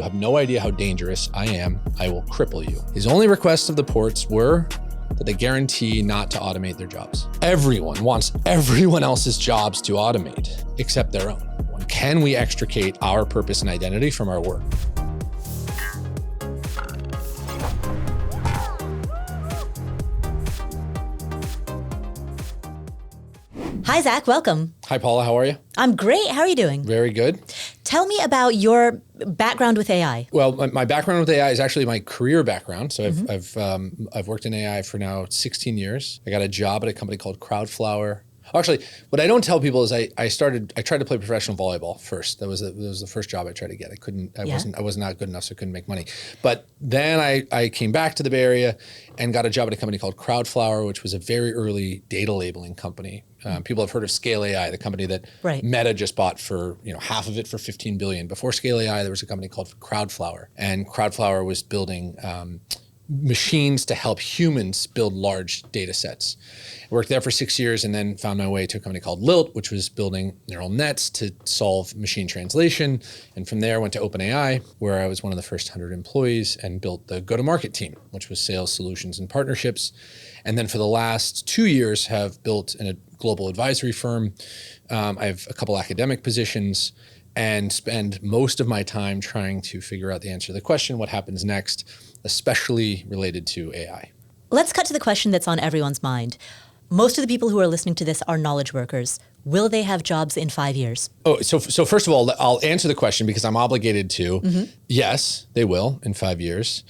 have no idea how dangerous I am. I will cripple you. His only requests of the ports were that they guarantee not to automate their jobs. Everyone wants everyone else's jobs to automate, except their own. Can we extricate our purpose and identity from our work? Hi, Zach. Welcome. Hi, Paula. How are you? I'm great. How are you doing? Very good. Tell me about your background with AI. Well, my background with AI is actually my career background. So I've worked in AI for now 16 years. I got a job at a company called Crowdflower. Actually, what I don't tell people is I tried to play professional volleyball first. That was the first job I tried to get. I was not good enough, so I couldn't make money. But then I came back to the Bay Area and got a job at a company called Crowdflower, which was a very early data labeling company. People have heard of Scale AI, the company that Meta just bought for half of it for $15 billion. Before Scale AI, there was a company called Crowdflower, and Crowdflower was building machines to help humans build large data sets. I worked there for 6 years and then found my way to a company called Lilt, which was building neural nets to solve machine translation. And from there, I went to OpenAI, where I was one of the first 100 employees and built the go-to-market team, which was sales, solutions, and partnerships. And then for the last 2 years, have built a global advisory firm. I have a couple academic positions and spend most of my time trying to figure out the answer to the question, what happens next, especially related to AI. Let's cut to the question that's on everyone's mind. Most of the people who are listening to this are knowledge workers. Will they have jobs in 5 years? Oh, so first of all, I'll answer the question because I'm obligated to. Yes, they will in 5 years.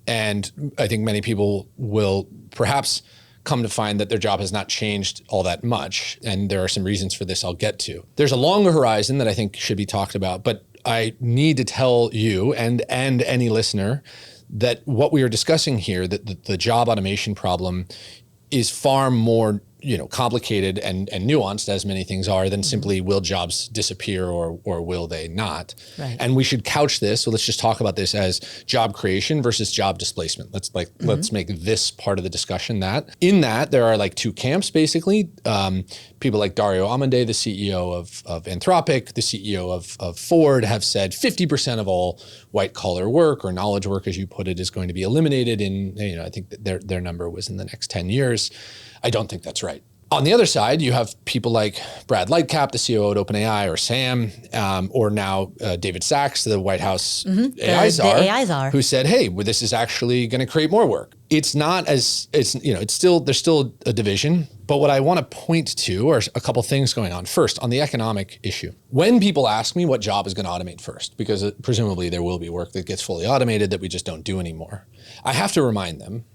And I think many people will perhaps come to find that their job has not changed all that much. And there are some reasons for this I'll get to. There's a longer horizon that I think should be talked about, but I need to tell you and any listener that what we are discussing here, that the job automation problem is far more complicated and nuanced, as many things are, than simply will jobs disappear or will they not. Right. And we should couch this, so let's just talk about this as job creation versus job displacement. Let's make this part of the discussion that. In that, there are two camps, basically. People like Dario Amodei, the CEO of Anthropic, the CEO of Ford, have said 50% of all white collar work or knowledge work, as you put it, is going to be eliminated in, I think that their number was in the next 10 years. I don't think that's right. On the other side, you have people like Brad Lightcap, the CEO at OpenAI, or Sam, or now David Sachs, the White House AI czar, who said, "Hey, well, this is actually going to create more work." It's not as there's still a division. But what I want to point to are a couple things going on. First, on the economic issue, when people ask me what job is going to automate first, because presumably there will be work that gets fully automated that we just don't do anymore, I have to remind them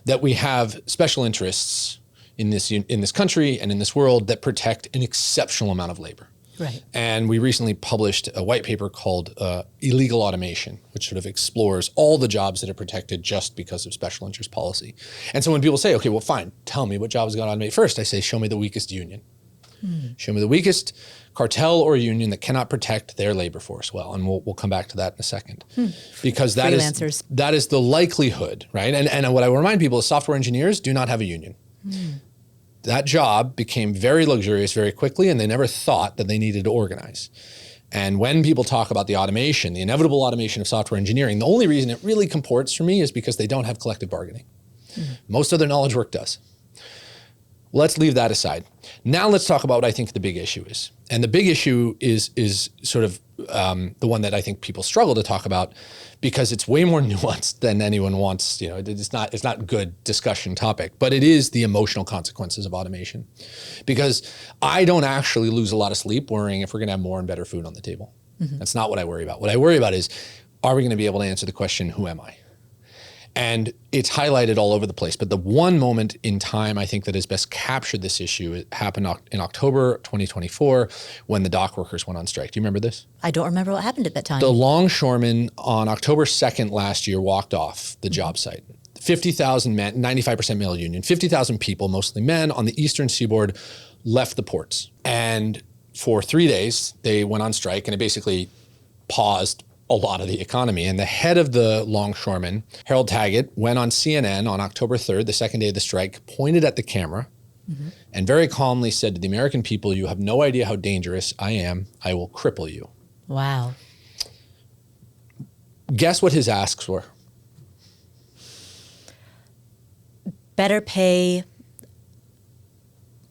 that we have special interests in this country and in this world that protect an exceptional amount of labor. Right. And we recently published a white paper called Illegal Automation, which sort of explores all the jobs that are protected just because of special interest policy. And so when people say, okay, well, fine, tell me what job is going to automate first, I say, show me the weakest union. Show me the weakest cartel or union that cannot protect their labor force well. And we'll come back to that in a second. Because that is the likelihood, right? And what I will remind people is software engineers do not have a union. That job became very luxurious very quickly, and they never thought that they needed to organize. And when people talk about the automation, the inevitable automation of software engineering, the only reason it really comports for me is because they don't have collective bargaining. Most other knowledge work does. Let's leave that aside. Now let's talk about what I think the big issue is. And the big issue is sort of the one that I think people struggle to talk about because it's way more nuanced than anyone wants. It's not a good discussion topic, but it is the emotional consequences of automation. Because I don't actually lose a lot of sleep worrying if we're going to have more and better food on the table. That's not what I worry about. What I worry about is, are we going to be able to answer the question, who am I? And it's highlighted all over the place. But the one moment in time I think that has best captured this issue, it happened in October 2024 when the dock workers went on strike. Do you remember this? I don't remember what happened at that time. The Longshoremen on October 2nd last year walked off the job site. 50,000 men, 95% male union, 50,000 people, mostly men, on the eastern seaboard left the ports. And for 3 days, they went on strike, and it basically paused a lot of the economy. And the head of the Longshoremen, Harold Taggett, went on CNN on October 3rd, the second day of the strike, pointed at the camera and very calmly said to the American people, "You have no idea how dangerous I am. I will cripple you." Wow. Guess what his asks were? Better pay,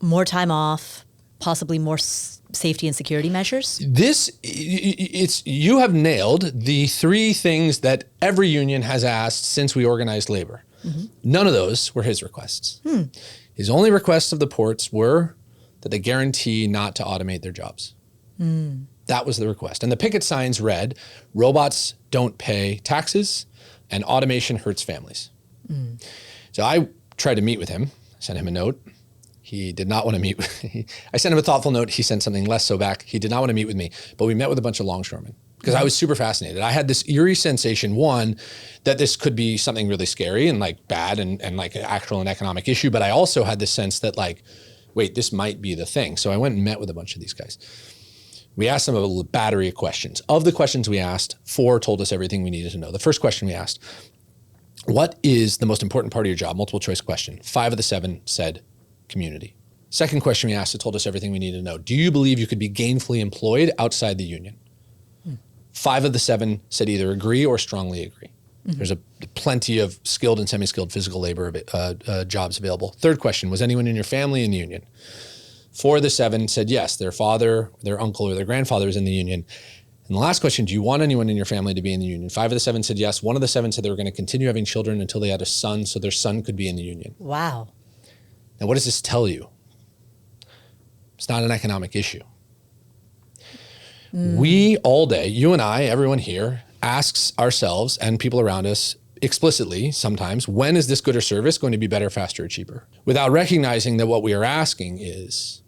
more time off, possibly more safety and security measures? You have nailed the three things that every union has asked since we organized labor. Mm-hmm. None of those were his requests. His only requests of the ports were that they guarantee not to automate their jobs. That was the request. And the picket signs read, robots don't pay taxes and automation hurts families. So I tried to meet with him, sent him a note. He did not want to meet. I sent him a thoughtful note. He sent something less so back. He did not want to meet with me, but we met with a bunch of longshoremen because I was super fascinated. I had this eerie sensation, one, that this could be something really scary and like bad and like an actual and economic issue. But I also had this sense that like, wait, this might be the thing. So I went and met with a bunch of these guys. We asked them a battery of questions. Of the questions we asked, 4 told us everything we needed to know. The first question we asked, what is the most important part of your job? Multiple choice question. 5 of the 7 said community. Second question we asked, it told us everything we needed to know. Do you believe you could be gainfully employed outside the union? 5 of the 7 said either agree or strongly agree. There's plenty of skilled and semi-skilled physical labor jobs available. Third question, was anyone in your family in the union? 4 of the 7 said yes, their father, their uncle, or their grandfather is in the union. And the last question, do you want anyone in your family to be in the union? 5 of the 7 said yes. 1 of the 7 said they were going to continue having children until they had a son, so their son could be in the union. Wow. Now, what does this tell you? It's not an economic issue. We all day, you and I, everyone here, asks ourselves and people around us explicitly sometimes, when is this good or service going to be better, faster, or cheaper? Without recognizing that what we are asking is,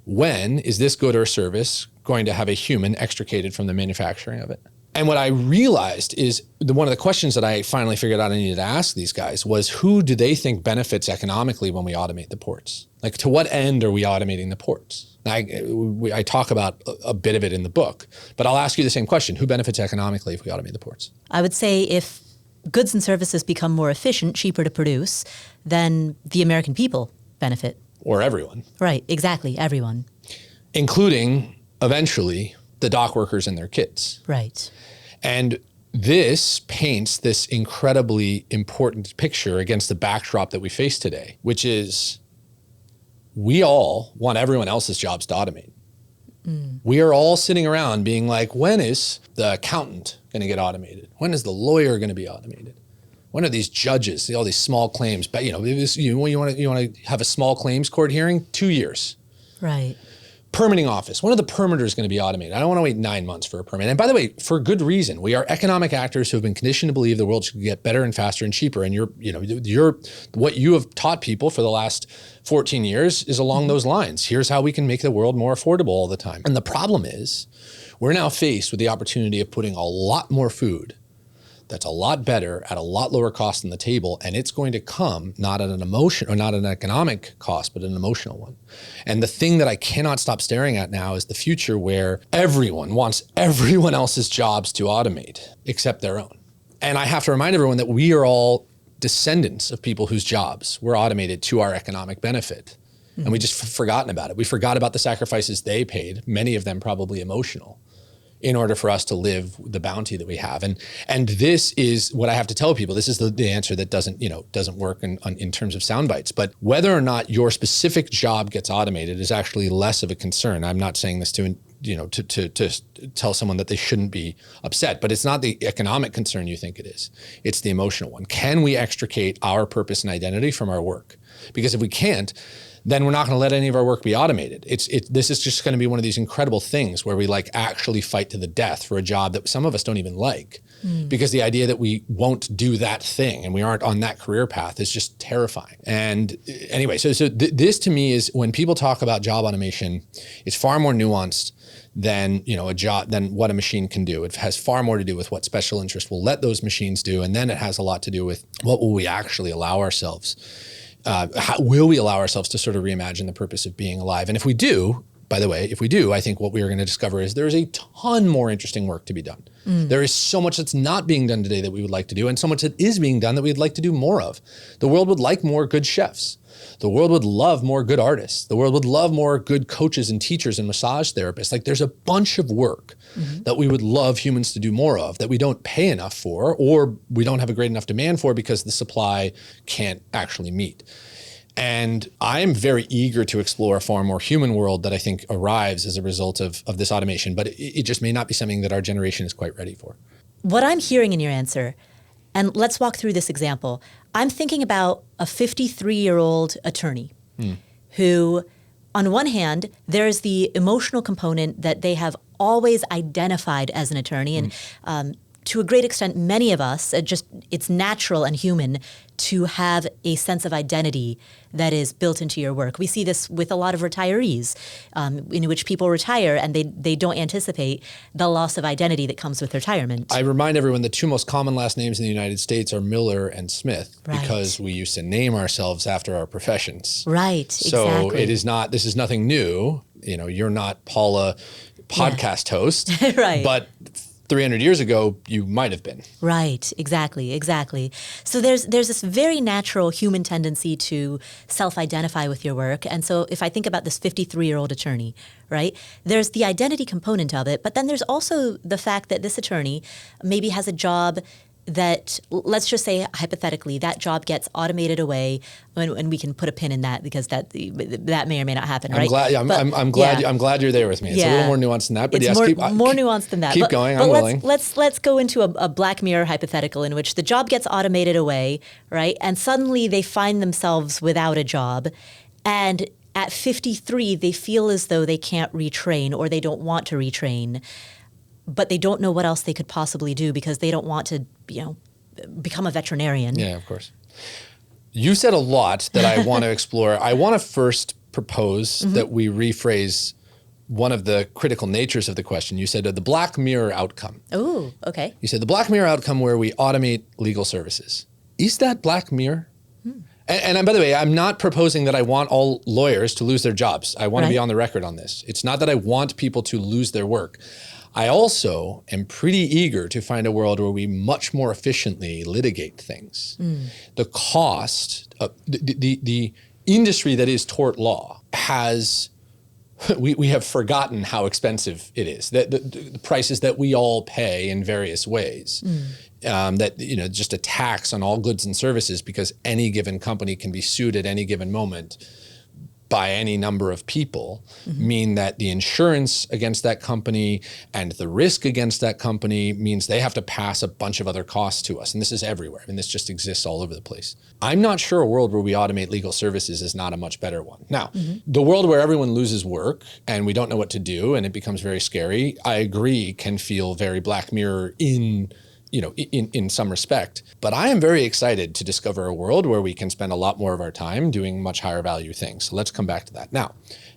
when is this good or service going to have a human extricated from the manufacturing of it? And what I realized is one of the questions that I finally figured out I needed to ask these guys was, who do they think benefits economically when we automate the ports? Like, to what end are we automating the ports? I talk about a bit of it in the book, but I'll ask you the same question. Who benefits economically if we automate the ports? I would say if goods and services become more efficient, cheaper to produce, then the American people benefit. Or everyone. Right, exactly, everyone. Including, eventually, the dock workers and their kids. Right. And this paints this incredibly important picture against the backdrop that we face today, which is we all want everyone else's jobs to automate. We are all sitting around being like, when is the accountant going to get automated? When is the lawyer going to be automated? When are these judges, all these small claims? But you want to have a small claims court hearing? 2 years. Right. Permitting office. When are the permitters going to be automated? I don't want to wait 9 months for a permit. And by the way, for good reason. We are economic actors who have been conditioned to believe the world should get better and faster and cheaper. And what you have taught people for the last 14 years is along those lines. Here's how we can make the world more affordable all the time. And the problem is, we're now faced with the opportunity of putting a lot more food that's a lot better at a lot lower cost on the table, and it's going to come not at an emotion or not an economic cost, but an emotional one. And the thing that I cannot stop staring at now is the future where everyone wants everyone else's jobs to automate except their own. And I have to remind everyone that we are all descendants of people whose jobs were automated to our economic benefit. And we just forgotten about it. We forgot about the sacrifices they paid, many of them probably emotional, in order for us to live the bounty that we have. And this is what I have to tell people. This is the answer that doesn't work in terms of sound bites. But whether or not your specific job gets automated is actually less of a concern. I'm not saying this to tell someone that they shouldn't be upset, but it's not the economic concern you think it is. It's the emotional one. Can we extricate our purpose and identity from our work? Because if we can't, then we're not going to let any of our work be automated. This is just going to be one of these incredible things where we actually fight to the death for a job that some of us don't even like, because the idea that we won't do that thing and we aren't on that career path is just terrifying. And anyway, so this to me is, when people talk about job automation, it's far more nuanced than than what a machine can do. It has far more to do with what special interest will let those machines do, and then it has a lot to do with what will we actually allow ourselves. How will we allow ourselves to sort of reimagine the purpose of being alive? And if we do, by the way, if we do, I think what we are going to discover is there is a ton more interesting work to be done. There is so much that's not being done today that we would like to do, and so much that is being done that we'd like to do more of. The world would like more good chefs. The world would love more good artists. The world would love more good coaches and teachers and massage therapists. Like, there's a bunch of work that we would love humans to do more of that we don't pay enough for, or we don't have a great enough demand for because the supply can't actually meet. And I'm very eager to explore a far more human world that I think arrives as a result of this automation, but it just may not be something that our generation is quite ready for. What I'm hearing in your answer, and let's walk through this example. I'm thinking about a 53-year-old attorney who, on one hand, there's the emotional component that they have always identified as an attorney. And to a great extent, many of us, it's natural and human to have a sense of identity that is built into your work. We see this with a lot of retirees, in which people retire and they don't anticipate the loss of identity that comes with retirement. I remind everyone the two most common last names in the United States are Miller and Smith, Right. because we used to name ourselves after our professions. Right, So exactly. this is nothing new. You know, you're not Paula, podcast host, Right. but 300 years ago, you might have been. Right, exactly. So there's this very natural human tendency to self-identify with your work. And so if I think about this 53-year-old attorney, right, there's the identity component of it, but then there's also the fact that this attorney maybe has a job that, let's just say hypothetically, that job gets automated away, and we can put a pin in that because that may or may not happen, right? I'm glad you're there with me. It's a little more nuanced than that, but it's yes, more nuanced than that. Keep going. I'm willing. Let's go into a Black Mirror hypothetical in which the job gets automated away, right? And suddenly they find themselves without a job, and at 53 they feel as though they can't retrain or they don't want to retrain. But they don't know what else they could possibly do because they don't want to, become a veterinarian. Yeah, of course. You said a lot that I want to explore. I want to first propose that we rephrase one of the critical natures of the question. You said the Black Mirror outcome. Oh, okay. You said the Black Mirror outcome where we automate legal services. Is that Black Mirror? And by the way, I'm not proposing that I want all lawyers to lose their jobs. I want to be on the record on this. It's not that I want people to lose their work. I also am pretty eager to find a world where we much more efficiently litigate things. The cost, the industry that is tort law has, we have forgotten how expensive it is. The prices that we all pay in various ways. Just a tax on all goods and services because any given company can be sued at any given moment by any number of people, mean that the insurance against that company and the risk against that company means they have to pass a bunch of other costs to us. And this is everywhere. I mean, this just exists all over the place. I'm not sure a world where we automate legal services is not a much better one. Now, the world where everyone loses work and we don't know what to do and it becomes very scary, I agree, can feel very Black Mirror in some respect. But I am very excited to discover a world where we can spend a lot more of our time doing much higher value things. So let's come back to that. Now,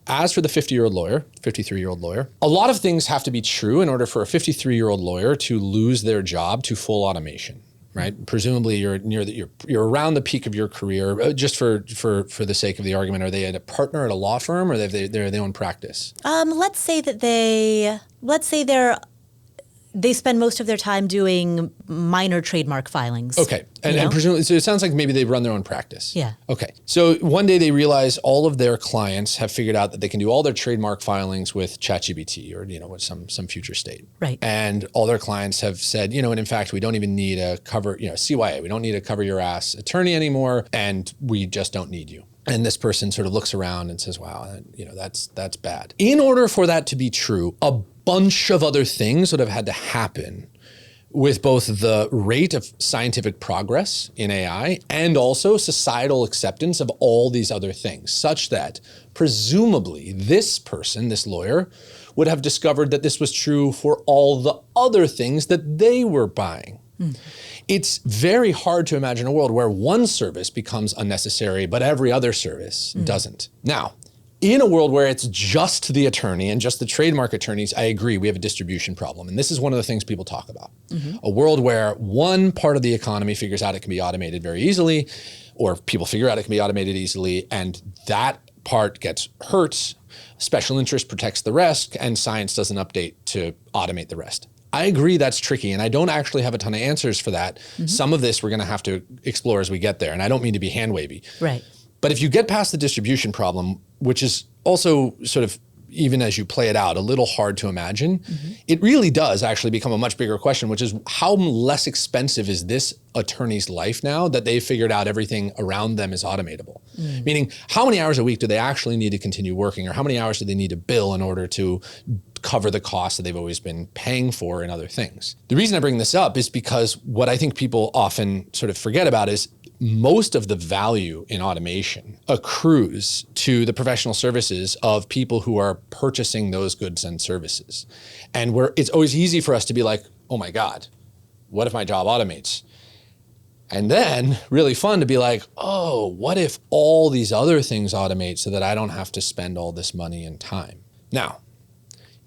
as for the 53-year-old lawyer, a lot of things have to be true in order for a 53-year-old lawyer to lose their job to full automation, right? Presumably you're around the peak of your career. Just for the sake of the argument, are they a partner at a law firm or they're their own practice? Let's say they spend most of their time doing minor trademark filings. Okay. And presumably, so it sounds like maybe they run their own practice. Yeah. Okay. So one day they realize all of their clients have figured out that they can do all their trademark filings with ChatGPT or, with some future state. Right. And all their clients have said, and in fact, we don't even need a cover, CYA, we don't need a cover your ass attorney anymore. And we just don't need you. And this person sort of looks around and says, wow, that's bad. In order for that to be true, a bunch of other things would have had to happen with both the rate of scientific progress in AI and also societal acceptance of all these other things, such that presumably this person, this lawyer, would have discovered that this was true for all the other things that they were buying. It's very hard to imagine a world where one service becomes unnecessary, but every other service doesn't. Now, in a world where it's just the attorney and just the trademark attorneys, I agree, we have a distribution problem. And this is one of the things people talk about. A world where one part of the economy figures out it can be automated very easily, or people figure out it can be automated easily, and that part gets hurt, special interest protects the rest, and science doesn't update to automate the rest. I agree that's tricky, and I don't actually have a ton of answers for that. Some of this we're going to have to explore as we get there, and I don't mean to be hand-wavy. Right. But if you get past the distribution problem, which is also sort of, even as you play it out, a little hard to imagine, it really does actually become a much bigger question, which is how less expensive is this attorney's life now that they've figured out everything around them is automatable? Meaning, how many hours a week do they actually need to continue working, or how many hours do they need to bill in order to cover the costs that they've always been paying for in other things? The reason I bring this up is because what I think people often sort of forget about is most of the value in automation accrues to the professional services of people who are purchasing those goods and services. And it's always easy for us to be like, oh my God, what if my job automates? And then really fun to be like, oh, what if all these other things automate so that I don't have to spend all this money and time? Now,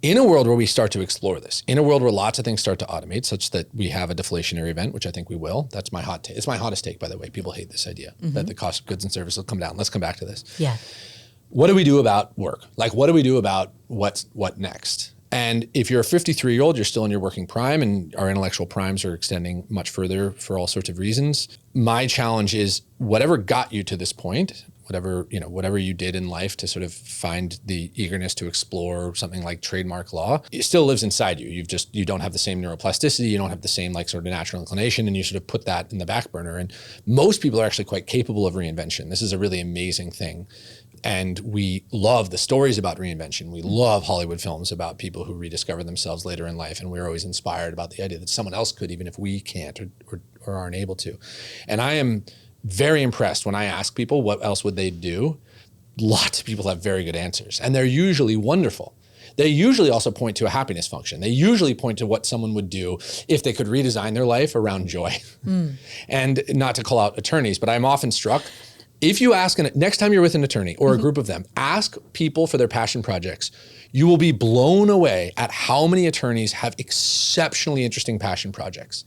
in a world where we start to explore this, in a world where lots of things start to automate such that we have a deflationary event, which I think we will, that's my hot take. It's my hottest take, by the way. People hate this idea that the cost of goods and services will come down. Let's come back to this. Yeah. What do we do about work? Like, what do we do about what next? And if you're a 53-year-old, you're still in your working prime, and our intellectual primes are extending much further for all sorts of reasons. My challenge is whatever got you to this point, whatever you did in life to sort of find the eagerness to explore something like trademark law, it still lives inside you. You don't have the same neuroplasticity, you don't have the same like sort of natural inclination, and you sort of put that in the back burner. And most people are actually quite capable of reinvention. This is a really amazing thing. And we love the stories about reinvention. We love Hollywood films about people who rediscover themselves later in life. And we're always inspired about the idea that someone else could, even if we can't or aren't able to. And I am very impressed when I ask people what else would they do. Lots of people have very good answers, and they're usually wonderful. They usually also point to a happiness function. They usually point to what someone would do if they could redesign their life around joy. And not to call out attorneys, but I'm often struck, if you ask, next time you're with an attorney or a group of them, ask people for their passion projects. You will be blown away at how many attorneys have exceptionally interesting passion projects,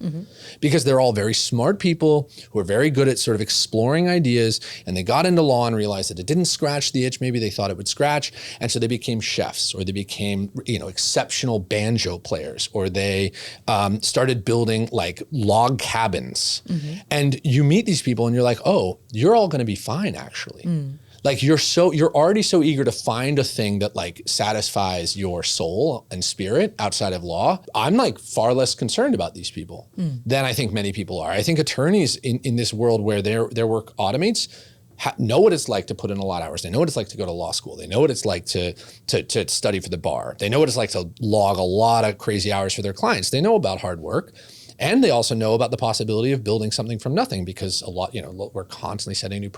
because they're all very smart people who are very good at sort of exploring ideas, and they got into law and realized that it didn't scratch the itch maybe they thought it would scratch, and so they became chefs, or they became exceptional banjo players, or they started building like log cabins. And you meet these people and you're like, oh, you're all going to be fine actually. Like you're already so eager to find a thing that like satisfies your soul and spirit outside of law. I'm like far less concerned about these people than I think many people are. I think attorneys in this world where their work automates know what it's like to put in a lot of hours. They know what it's like to go to law school. They know what it's like to study for the bar. They know what it's like to log a lot of crazy hours for their clients. They know about hard work. And they also know about the possibility of building something from nothing, because a lot, we're constantly setting new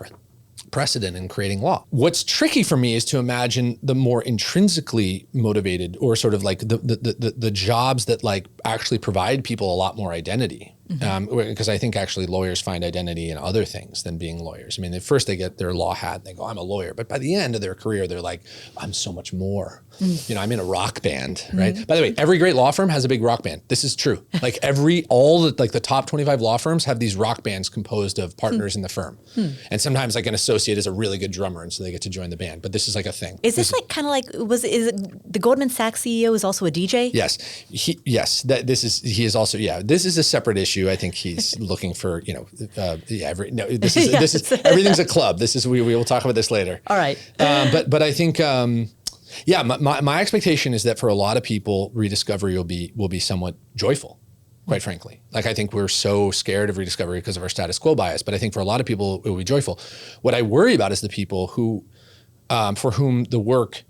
precedent in creating law. What's tricky for me is to imagine the more intrinsically motivated, or sort of like the jobs that like actually provide people a lot more identity. Because I think actually lawyers find identity in other things than being lawyers. I mean, at first they get their law hat and they go, I'm a lawyer. But by the end of their career, they're like, I'm so much more. I'm in a rock band, right? By the way, every great law firm has a big rock band. This is true. Like the top 25 law firms have these rock bands composed of partners in the firm. And sometimes like an associate is a really good drummer, and so they get to join the band. But this is like a thing. Is this like kind of like, is it the Goldman Sachs CEO is also a DJ? Yes. He is also, this is a separate issue. I think he's looking for, everything's a club. We will talk about this later. All right. But I think, my expectation is that for a lot of people, rediscovery will be somewhat joyful, quite frankly. Like I think we're so scared of rediscovery because of our status quo bias, but I think for a lot of people, it will be joyful. What I worry about is the people who, for whom the work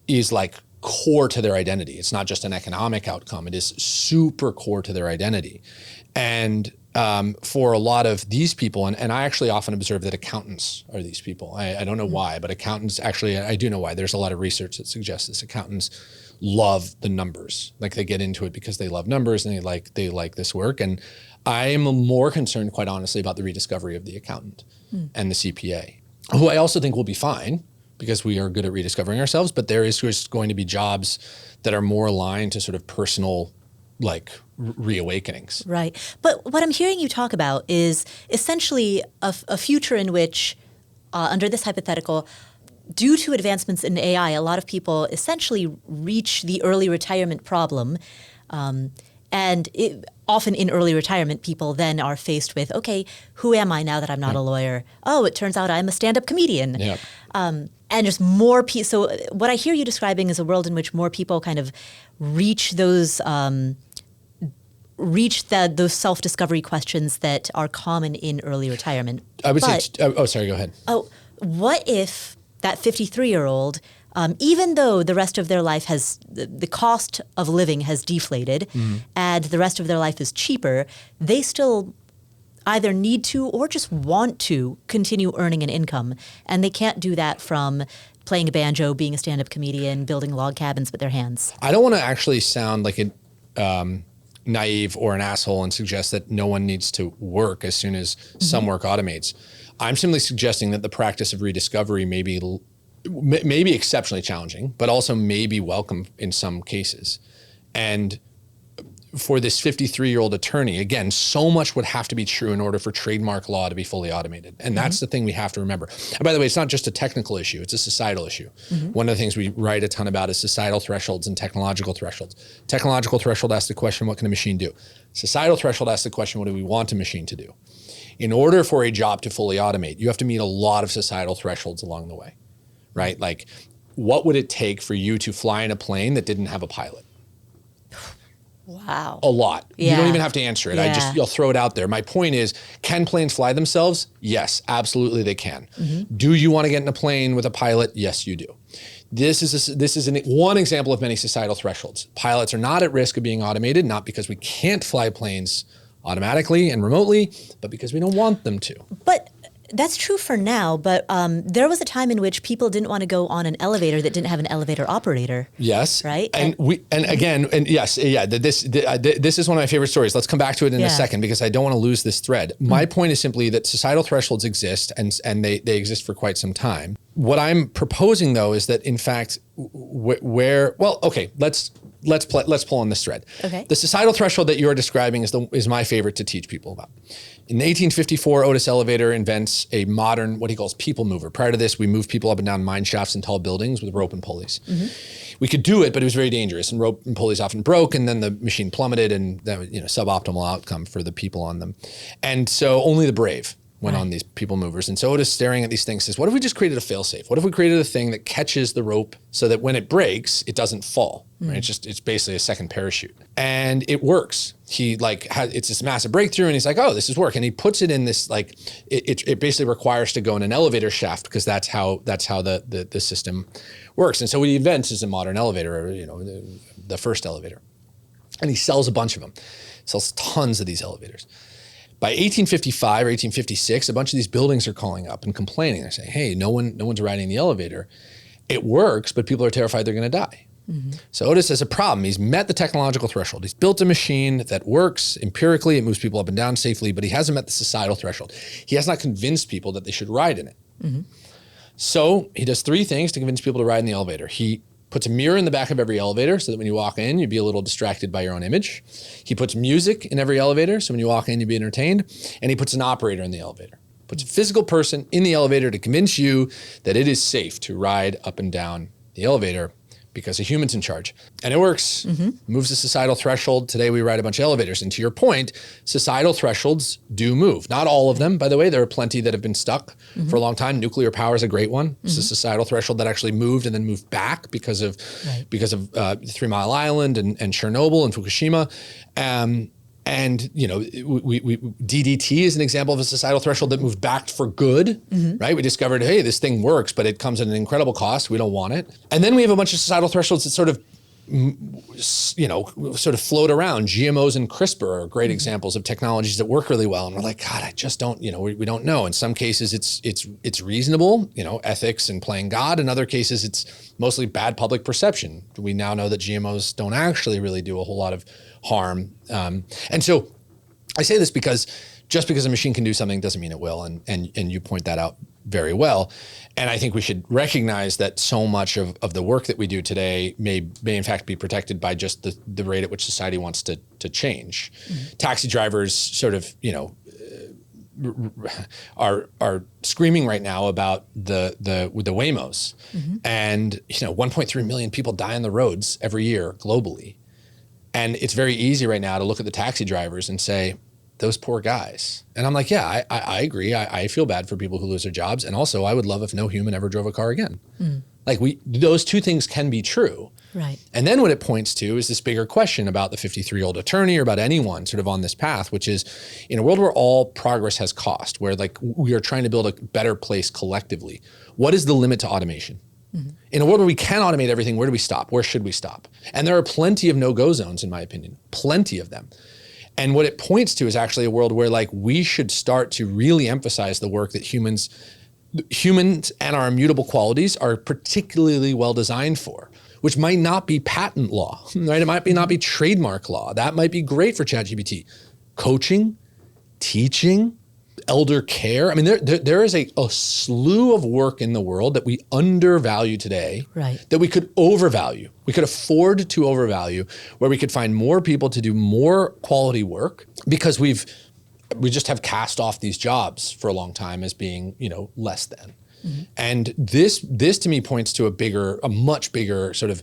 is like core to their identity. It's not just an economic outcome. It is super core to their identity. And for a lot of these people, and I actually often observe that accountants are these people. I don't know why, but accountants actually, I do know why. There's a lot of research that suggests this. Accountants love the numbers. Like they get into it because they love numbers and they like this work. And I am more concerned, quite honestly, about the rediscovery of the accountant and the CPA, who I also think will be fine because we are good at rediscovering ourselves, but there is just going to be jobs that are more aligned to sort of personal like reawakenings. Right. But what I'm hearing you talk about is essentially a future in which, under this hypothetical, due to advancements in AI, a lot of people essentially reach the early retirement problem. Often in early retirement, people then are faced with, okay, who am I now that I'm not a lawyer? Oh, it turns out I'm a stand-up comedian. Yeah. And just more people. So what I hear you describing is a world in which more people kind of reach those those self-discovery questions that are common in early retirement. I would say, sorry, go ahead. Oh, what if that 53-year-old, even though the rest of their life has, the cost of living has deflated and the rest of their life is cheaper, they still either need to or just want to continue earning an income. And they can't do that from playing a banjo, being a stand-up comedian, building log cabins with their hands. I don't want to actually sound like a naive or an asshole and suggest that no one needs to work as soon as some work automates. I'm simply suggesting that the practice of rediscovery may be exceptionally challenging, but also may be welcome in some cases. And for this 53-year-old attorney, again, so much would have to be true in order for trademark law to be fully automated. And that's the thing we have to remember. And by the way, it's not just a technical issue, it's a societal issue. One of the things we write a ton about is societal thresholds and technological thresholds. Technological threshold asks the question, what can a machine do? Societal threshold asks the question, what do we want a machine to do? In order for a job to fully automate, you have to meet a lot of societal thresholds along the way, right? Like, what would it take for you to fly in a plane that didn't have a pilot? Wow. A lot. Yeah. You don't even have to answer it. Yeah. You'll throw it out there. My point is, can planes fly themselves? Yes, absolutely they can. Do you want to get in a plane with a pilot? Yes, you do. This is one example of many societal thresholds. Pilots are not at risk of being automated, not because we can't fly planes automatically and remotely, but because we don't want them to. But that's true for now, but there was a time in which people didn't want to go on an elevator that didn't have an elevator operator. Yes. Right. This is one of my favorite stories. Let's come back to it in a second because I don't want to lose this thread. My point is simply that societal thresholds exist and they exist for quite some time. What I'm proposing though is that in fact, let's pull on this thread. Okay. The societal threshold that you're describing is my favorite to teach people about. In 1854, Otis Elevator invents a modern, what he calls people mover. Prior to this, we moved people up and down mine shafts and tall buildings with rope and pulleys. We could do it, but it was very dangerous, and rope and pulleys often broke, and then the machine plummeted, and that was, suboptimal outcome for the people on them. And so only the brave went on these people movers. And so Otis, staring at these things, says, what if we just created a fail-safe? What if we created a thing that catches the rope so that when it breaks, it doesn't fall? Right? It's basically a second parachute. And it works. It's this massive breakthrough, and he's like, oh, this is work. And he puts it in this, it basically requires to go in an elevator shaft because that's how the system works. And so what he invents is a modern elevator, the first elevator. And he sells a bunch of them, sells tons of these elevators. By 1855 or 1856, a bunch of these buildings are calling up and complaining. They're saying, hey, no one's riding the elevator. It works, but people are terrified they're going to die. So Otis has a problem. He's met the technological threshold. He's built a machine that works empirically. It moves people up and down safely, but he hasn't met the societal threshold. He has not convinced people that they should ride in it. So he does three things to convince people to ride in the elevator. He puts a mirror in the back of every elevator so that when you walk in, you'd be a little distracted by your own image. He puts music in every elevator so when you walk in, you'd be entertained. And he puts an operator in the elevator. Puts a physical person in the elevator to convince you that it is safe to ride up and down the elevator because a human's in charge. And it works, moves the societal threshold. Today we ride a bunch of elevators. And to your point, societal thresholds do move. Not all of them, by the way. There are plenty that have been stuck for a long time. Nuclear power is a great one. It's a societal threshold that actually moved and then moved back because of 3 Mile Island and Chernobyl and Fukushima. DDT is an example of a societal threshold that moved back for good, right? We discovered, hey, this thing works, but it comes at an incredible cost. We don't want it. And then we have a bunch of societal thresholds that sort of float around. GMOs and CRISPR are great examples of technologies that work really well. And we're like, God, I just don't, we don't know. In some cases, it's reasonable, ethics and playing God. In other cases, it's mostly bad public perception. We now know that GMOs don't actually really do a whole lot of harm. And so I say this because just because a machine can do something doesn't mean it will. And you point that out very well. And I think we should recognize that so much of the work that we do today may in fact be protected by just the rate at which society wants to change. Taxi drivers sort of, are screaming right now about the Waymos, and 1.3 million people die on the roads every year globally, and it's very easy right now to look at the taxi drivers and say, those poor guys. And I'm like, yeah, I agree. I feel bad for people who lose their jobs, and also I would love if no human ever drove a car again. Like those two things can be true. Right. And then what it points to is this bigger question about the 53-year-old attorney or about anyone sort of on this path, which is in a world where all progress has cost, where like we are trying to build a better place collectively. What is the limit to automation? In a world where we can automate everything, where do we stop? Where should we stop? And there are plenty of no-go zones, in my opinion, plenty of them. And what it points to is actually a world where like we should start to really emphasize the work that humans and our immutable qualities are particularly well designed for, which might not be patent law, right? It might not be trademark law. That might be great for ChatGPT. Coaching, teaching, elder care. I mean, there is a slew of work in the world that we undervalue today, right, that we could overvalue. We could afford to overvalue, where we could find more people to do more quality work because we just have cast off these jobs for a long time as being, less than. And this to me points to a much bigger sort of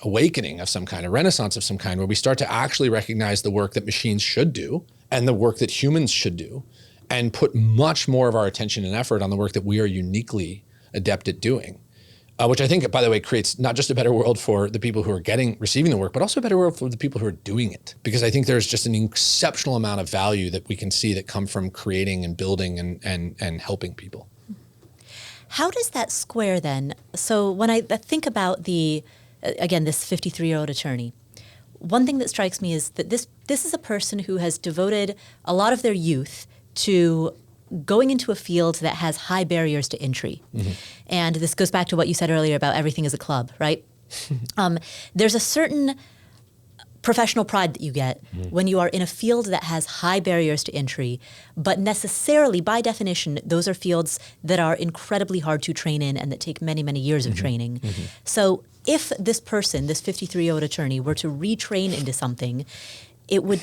awakening of some kind, a renaissance of some kind, where we start to actually recognize the work that machines should do and the work that humans should do, and put much more of our attention and effort on the work that we are uniquely adept at doing. Which I think, by the way, creates not just a better world for the people who are receiving the work, but also a better world for the people who are doing it. Because I think there's just an exceptional amount of value that we can see that come from creating and building and helping people. How does that square then? So when I think about this 53-year-old attorney, one thing that strikes me is that this is a person who has devoted a lot of their youth to going into a field that has high barriers to entry. And this goes back to what you said earlier about everything is a club, right? There's a certain professional pride that you get when you are in a field that has high barriers to entry, but necessarily, by definition, those are fields that are incredibly hard to train in and that take many, many years of training. So if this person, this 53-year-old attorney, were to retrain into something, it would...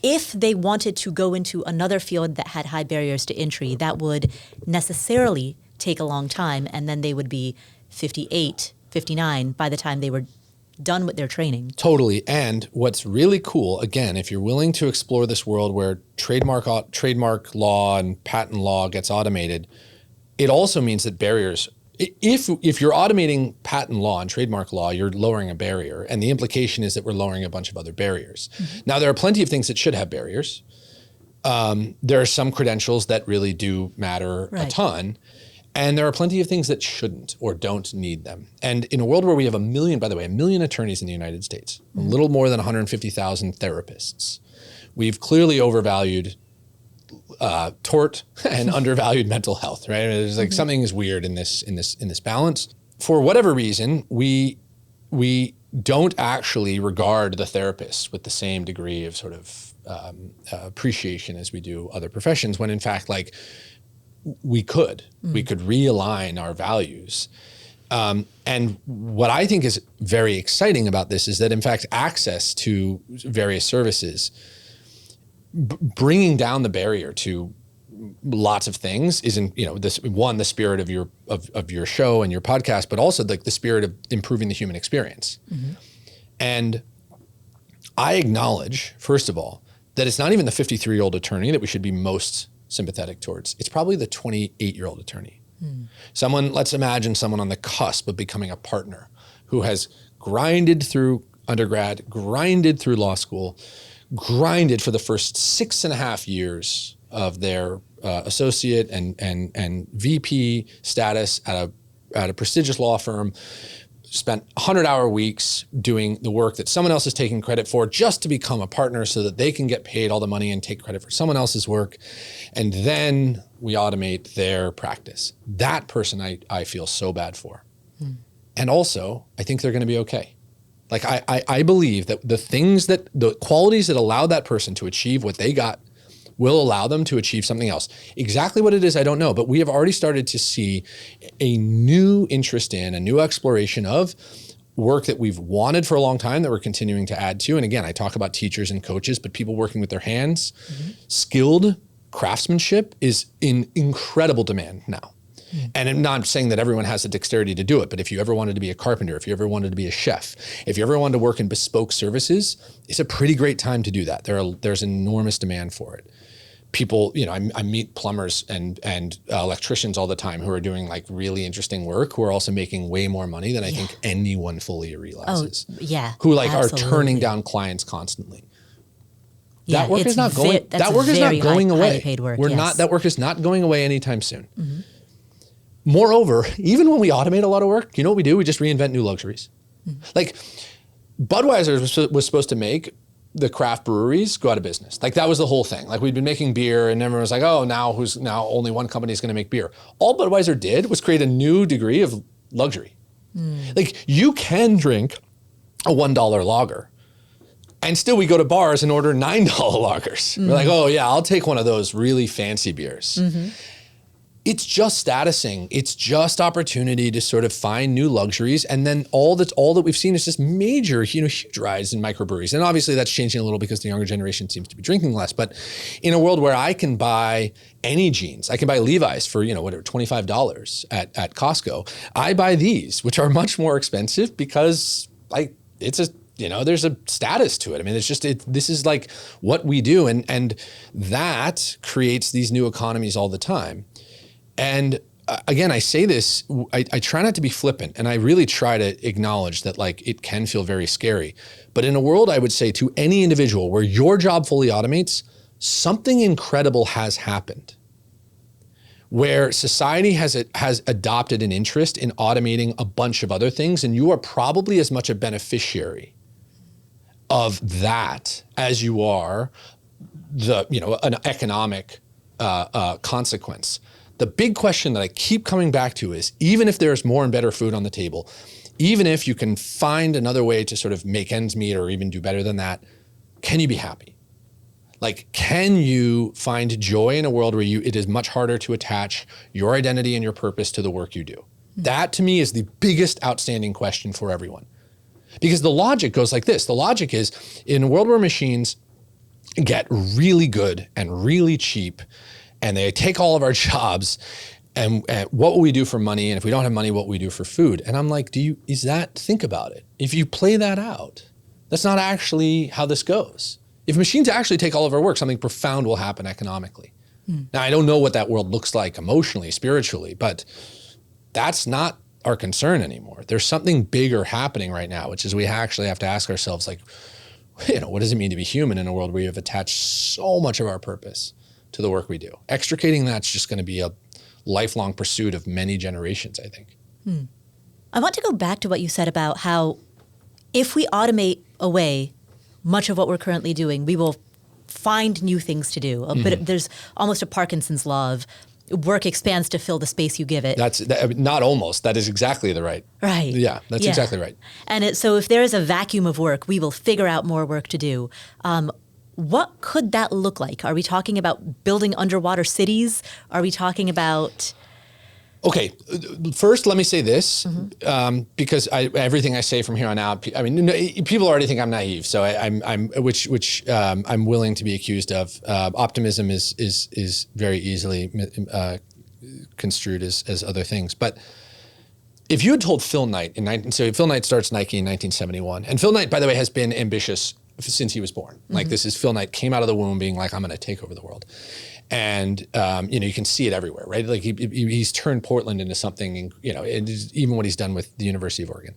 If they wanted to go into another field that had high barriers to entry, that would necessarily take a long time, and then they would be 58, 59 by the time they were done with their training. Totally. And what's really cool, again, if you're willing to explore this world where trademark law and patent law gets automated, it also means that barriers, if you're automating patent law and trademark law, you're lowering a barrier. And the implication is that we're lowering a bunch of other barriers. Now, there are plenty of things that should have barriers. There are some credentials that really do matter a ton. And there are plenty of things that shouldn't or don't need them. And in a world where we have a million attorneys in the United States, a little more than 150,000 therapists, we've clearly overvalued tort and undervalued mental health, right? There's like something is weird in this balance. For whatever reason, we don't actually regard the therapists with the same degree of sort of appreciation as we do other professions, when in fact, like we could realign our values. And what I think is very exciting about this is that in fact, access to various services, bringing down the barrier to lots of things isn't, the spirit of your show and your podcast, but also like the spirit of improving the human experience. And I acknowledge, first of all, that it's not even the 53-year-old attorney that we should be most sympathetic towards. It's probably the 28-year-old attorney. Let's imagine someone on the cusp of becoming a partner who has grinded through undergrad, grinded through law school, grinded for the first 6.5 years of their associate and VP status at a prestigious law firm, spent 100-hour weeks doing the work that someone else is taking credit for just to become a partner so that they can get paid all the money and take credit for someone else's work. And then we automate their practice. That person I feel so bad for. And also, I think they're going to be okay. Like I believe that the qualities that allow that person to achieve what they got will allow them to achieve something else. Exactly what it is, I don't know, but we have already started to see a new interest in, a new exploration of work that we've wanted for a long time that we're continuing to add to. And again, I talk about teachers and coaches, but people working with their hands, skilled craftsmanship is in incredible demand now. And I'm not saying that everyone has the dexterity to do it, but if you ever wanted to be a carpenter, if you ever wanted to be a chef, if you ever wanted to work in bespoke services, it's a pretty great time to do that. There's enormous demand for it. People, I meet plumbers and electricians all the time who are doing like really interesting work, who are also making way more money than I think anyone fully realizes. Oh, yeah. Who like absolutely. are turning down clients constantly. Yeah, That work is not going. That work is not going away. Paid work, That work is not going away anytime soon. Moreover, even when we automate a lot of work, you know what we do? We just reinvent new luxuries. Like Budweiser was supposed to make the craft breweries go out of business. Like that was the whole thing. Like we'd been making beer and everyone was like, oh, now only one company is going to make beer. All Budweiser did was create a new degree of luxury. Like you can drink a $1 lager and still we go to bars and order $9 lagers. We're like, oh yeah, I'll take one of those really fancy beers. It's just statusing. It's just opportunity to sort of find new luxuries. And then all that we've seen is this major, huge rise in microbreweries. And obviously that's changing a little because the younger generation seems to be drinking less. But in a world where I can buy any jeans, I can buy Levi's for, $25 at Costco. I buy these, which are much more expensive because there's a status to it. I mean, this is like what we do. And that creates these new economies all the time. And again, I say this, I try not to be flippant, and I really try to acknowledge that like it can feel very scary. But in a world, I would say to any individual where your job fully automates, something incredible has happened. Where society has adopted an interest in automating a bunch of other things, and you are probably as much a beneficiary of that as you are an economic consequence. The big question that I keep coming back to is, even if there's more and better food on the table, even if you can find another way to sort of make ends meet or even do better than that, can you be happy? Like, can you find joy in a world where it is much harder to attach your identity and your purpose to the work you do? That to me is the biggest outstanding question for everyone. Because the logic goes like this. The logic is, in a world where machines get really good and really cheap, and they take all of our jobs, and what will we do for money? And if we don't have money, what will we do for food? And I'm like, think about it. If you play that out, that's not actually how this goes. If machines actually take all of our work, something profound will happen economically. Now, I don't know what that world looks like emotionally, spiritually, but that's not our concern anymore. There's something bigger happening right now, which is we actually have to ask ourselves, like, what does it mean to be human in a world where we have attached so much of our purpose to the work we do? Extricating that's just going to be a lifelong pursuit of many generations, I think. I want to go back to what you said about how if we automate away much of what we're currently doing, we will find new things to do. But there's almost a Parkinson's law of work expands to fill the space you give it. Not almost. That is exactly the right. Right. Yeah, that's exactly right. And so if there is a vacuum of work, we will figure out more work to do. What could that look like? Are we talking about building underwater cities? Are we talking about... Okay, first let me say this, because everything I say from here on out, people already think I'm naive, so I'm willing to be accused of. Optimism is very easily construed as other things. But if you had told Phil Knight so Phil Knight starts Nike in 1971, and Phil Knight, by the way, has been ambitious since he was born. Like Phil Knight came out of the womb being like, I'm going to take over the world. And, you can see it everywhere, right? Like he's turned Portland into something, even what he's done with the University of Oregon.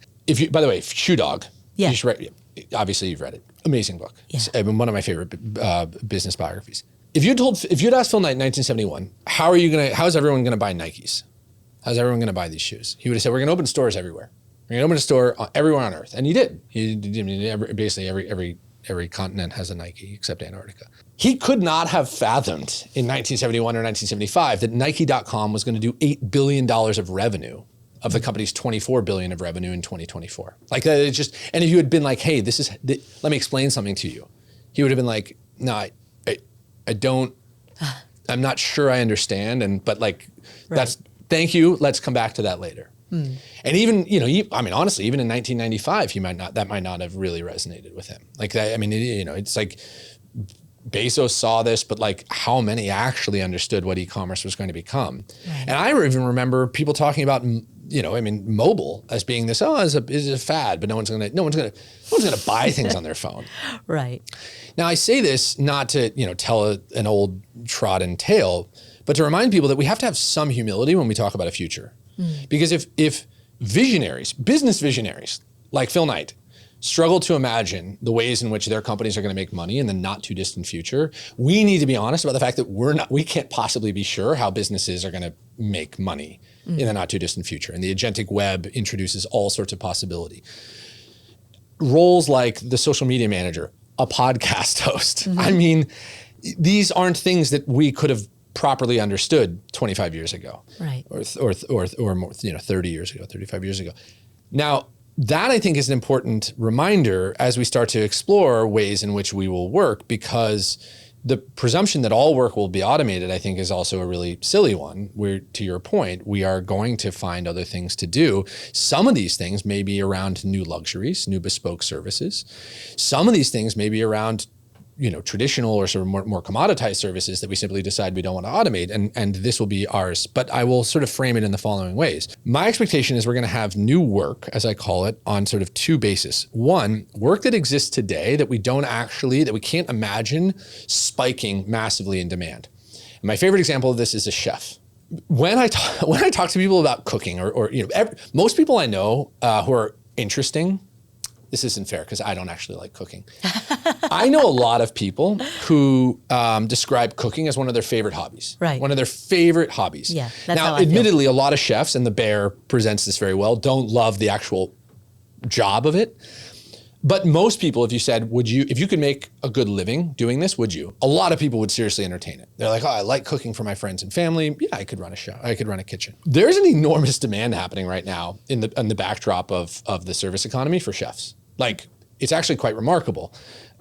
By the way, Shoe Dog, you should read, obviously you've read it. Amazing book. Yeah. It's one of my favorite business biographies. If you'd asked Phil Knight in 1971, how's everyone going to buy Nikes? How's everyone going to buy these shoes? He would have said, we're going to open stores everywhere. We're going to open a store everywhere on Earth. And he did. Basically every continent has a Nike except Antarctica. He could not have fathomed in 1971 or 1975 that Nike.com was going to do $8 billion of revenue of the company's $24 billion of revenue in 2024. Like that, and if you had been like, hey, let me explain something to you, he would have been like, no, I don't, I'm not sure I understand. But like, thank you. Let's come back to that later. And even, honestly, even in 1995, that might not have really resonated with him. Like that, it's like Bezos saw this, but like how many actually understood what e-commerce was going to become? Right. And I even remember people talking about, mobile as being this, is a fad, but no one's gonna buy things on their phone. Right. Now I say this not to, tell an old trodden tale, but to remind people that we have to have some humility when we talk about a future. Because if visionaries, business visionaries like Phil Knight, struggle to imagine the ways in which their companies are going to make money in the not too distant future, we need to be honest about the fact that we can't possibly be sure how businesses are going to make money in the not too distant future. And the agentic web introduces all sorts of possibility. Roles like the social media manager, a podcast host. These aren't things that we could have properly understood 25 years ago, right? Or more, 30 years ago, 35 years ago. Now, that I think is an important reminder as we start to explore ways in which we will work, because the presumption that all work will be automated, I think, is also a really silly one, where, to your point, we are going to find other things to do. Some of these things may be around new luxuries, new bespoke services. Some of these things may be around traditional or sort of more commoditized services that we simply decide we don't want to automate, and this will be ours. But I will sort of frame it in the following ways. My expectation is we're going to have new work, as I call it, on sort of two bases. One, work that exists today that we can't imagine spiking massively in demand. And my favorite example of this is a chef. When I talk to people about cooking, most people I know who are interesting. This isn't fair because I don't actually like cooking. I know a lot of people who describe cooking as one of their favorite hobbies. Right. One of their favorite hobbies. Yeah, that's now, how I feel. admittedly, a lot of chefs, and The Bear presents this very well, don't love the actual job of it. But most people, if you said, if you could make a good living doing this, would you? A lot of people would seriously entertain it. They're like, I like cooking for my friends and family. Yeah, I could run a show. I could run a kitchen. There's an enormous demand happening right now in the backdrop of the service economy for chefs. Like, it's actually quite remarkable.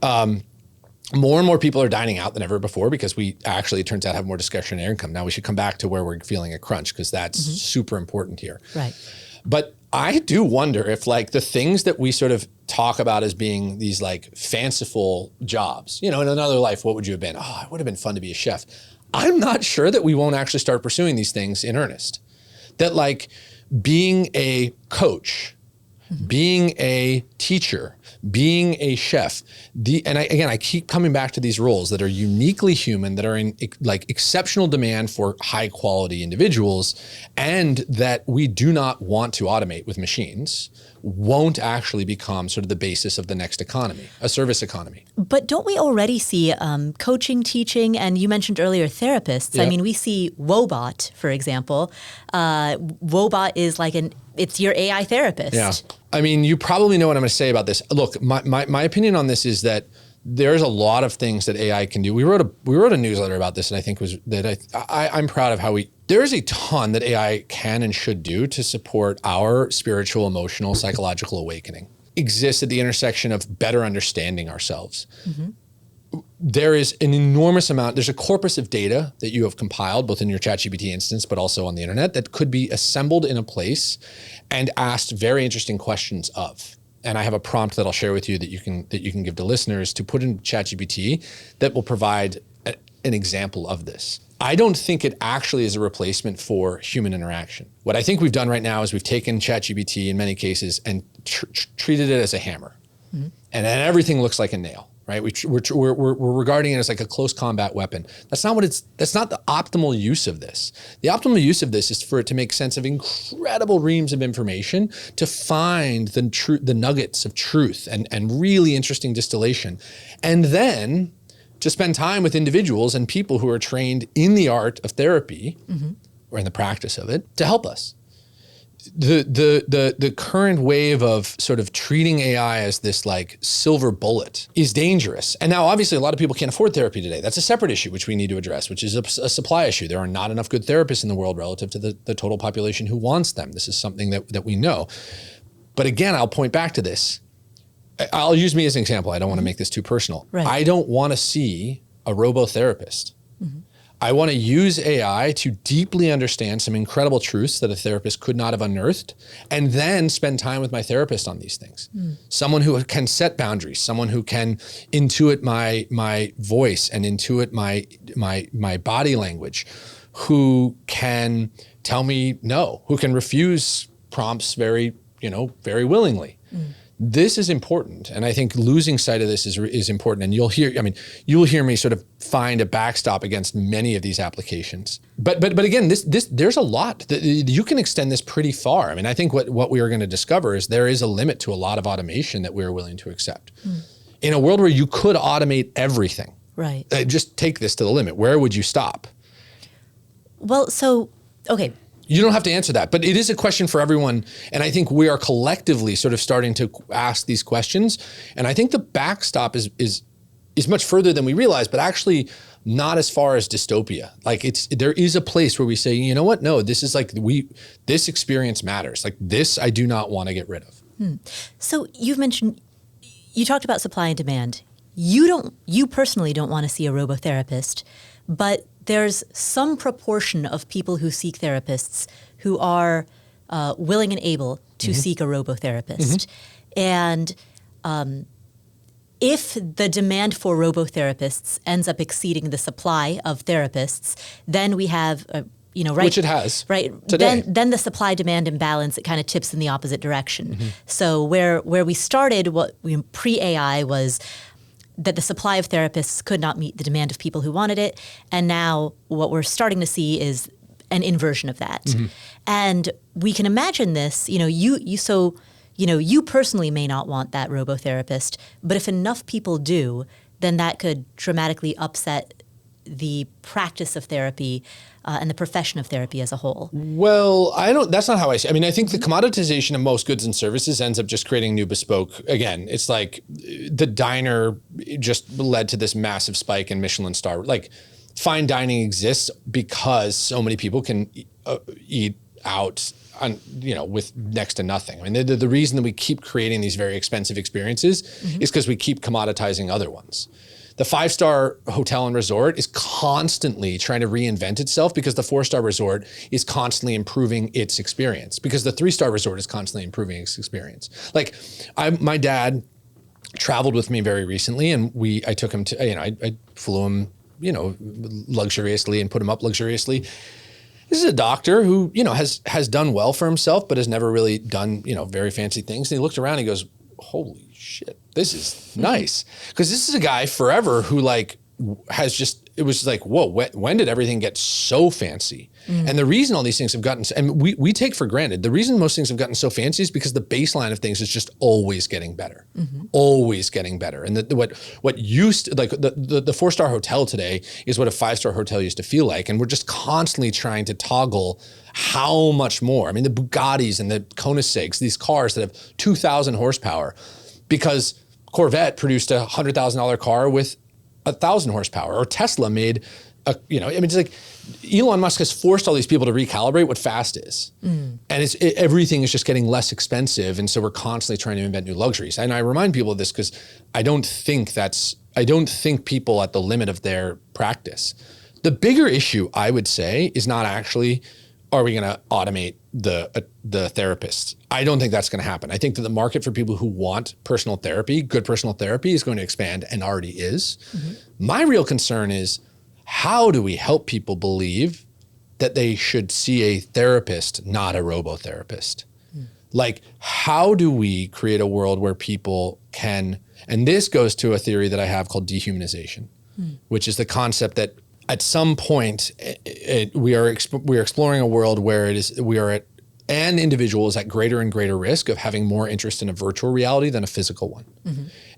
More and more people are dining out than ever before because we actually, it turns out, have more discretionary income. Now we should come back to where we're feeling a crunch, because that's super important here. Right. But I do wonder if, like, the things that we sort of talk about as being these like fanciful jobs, in another life, what would you have been? Oh, it would have been fun to be a chef. I'm not sure that we won't actually start pursuing these things in earnest. That, like, being a coach, being a teacher, being a chef, I keep coming back to these roles that are uniquely human, that are in like exceptional demand for high quality individuals, and that we do not want to automate with machines, won't actually become sort of the basis of the next economy, a service economy. But don't we already see coaching, teaching, and you mentioned earlier therapists? Yep. I mean, we see Wobot, for example. Wobot is like it's your AI therapist. Yeah. I mean, you probably know what I'm going to say about this. Look, my opinion on this is that there's a lot of things that AI can do. We wrote a newsletter about this, and I think I'm proud of how there's a ton that AI can and should do to support our spiritual, emotional, psychological awakening. Exists at the intersection of better understanding ourselves. There is an enormous amount, there's a corpus of data that you have compiled both in your ChatGPT instance, but also on the internet, that could be assembled in a place and asked very interesting questions of. And I have a prompt that I'll share with you that you can give to listeners to put in ChatGPT that will provide an example of this. I don't think it actually is a replacement for human interaction. What I think we've done right now is we've taken ChatGPT in many cases and treated it as a hammer. And then everything looks like a nail. Right, we're regarding it as like a close combat weapon. That's not the optimal use of this. The optimal use of this is for it to make sense of incredible reams of information, to find the nuggets of truth and really interesting distillation, and then to spend time with individuals and people who are trained in the art of therapy or in the practice of it to help us. The current wave of sort of treating AI as this like silver bullet is dangerous. And now obviously a lot of people can't afford therapy today. That's a separate issue which we need to address, which is a supply issue. There are not enough good therapists in the world relative to the total population who wants them. This is something that we know. But again, I'll point back to this. I'll use me as an example. I don't want to make this too personal. Right. I don't want to see a robo-therapist. I want to use AI to deeply understand some incredible truths that a therapist could not have unearthed, and then spend time with my therapist on these things. Someone who can set boundaries, someone who can intuit my voice and intuit my body language, who can tell me no, who can refuse prompts very willingly. This is important, and I think losing sight of this is important. And you'll hear me sort of find a backstop against many of these applications. But again, there's a lot that you can extend this pretty far. I mean, I think what we are going to discover is there is a limit to a lot of automation that we are willing to accept. In a world where you could automate everything, right? Just take this to the limit. Where would you stop? Well, okay. You don't have to answer that, but it is a question for everyone. And I think we are collectively sort of starting to ask these questions. And I think the backstop is much further than we realize, but actually not as far as dystopia. Like there is a place where we say, you know what? No, this is like this experience matters. Like this, I do not want to get rid of. So you talked about supply and demand. You personally don't want to see a robotherapist, but there's some proportion of people who seek therapists who are willing and able to seek a robotherapist. And if the demand for robotherapists ends up exceeding the supply of therapists, then we have, right? Which it has, right? Today. Then the supply-demand imbalance, it kind of tips in the opposite direction. So where we started, pre-AI was that the supply of therapists could not meet the demand of people who wanted it. And now what we're starting to see is an inversion of that. And we can imagine this, you personally may not want that robotherapist, but if enough people do, then that could dramatically upset the practice of therapy and the profession of therapy as a whole. Well, that's not how I see it. I mean, I think the commoditization of most goods and services ends up just creating new bespoke. Again, it's like the diner just led to this massive spike in Michelin star. Like fine dining exists because so many people can eat out with next to nothing. I mean, the reason that we keep creating these very expensive experiences is because we keep commoditizing other ones. The 5-star hotel and resort is constantly trying to reinvent itself because the 4-star resort is constantly improving its experience, because the 3-star resort is constantly improving its experience. Like my dad traveled with me very recently, and I took him to, I flew him, luxuriously and put him up luxuriously. This is a doctor who, has done well for himself, but has never really done, very fancy things. And he looked around and he goes, holy shit, this is nice. Because this is a guy forever who it was like, whoa, when did everything get so fancy? And the reason all these things have gotten, and we take for granted, the reason most things have gotten so fancy is because the baseline of things is just always getting better, always getting better. And what used to, like the 4-star hotel today is what a 5-star hotel used to feel like. And we're just constantly trying to toggle how much more. I mean, the Bugattis and the Koenigseggs, these cars that have 2,000 horsepower, because Corvette produced a $100,000 car with 1,000 horsepower, or Tesla made it's like Elon Musk has forced all these people to recalibrate what fast is. And everything is just getting less expensive. And so we're constantly trying to invent new luxuries. And I remind people of this because I don't think people at the limit of their practice. The bigger issue, I would say, is not actually, are we going to automate the therapist? I don't think that's going to happen. I think that the market for people who want personal therapy, good personal therapy, is going to expand and already is. My real concern is, how do we help people believe that they should see a therapist, not a robotherapist? Like, how do we create a world where people can, and this goes to a theory that I have called dehumanization, which is the concept that at some point we are exploring a world where an individual is at greater and greater risk of having more interest in a virtual reality than a physical one.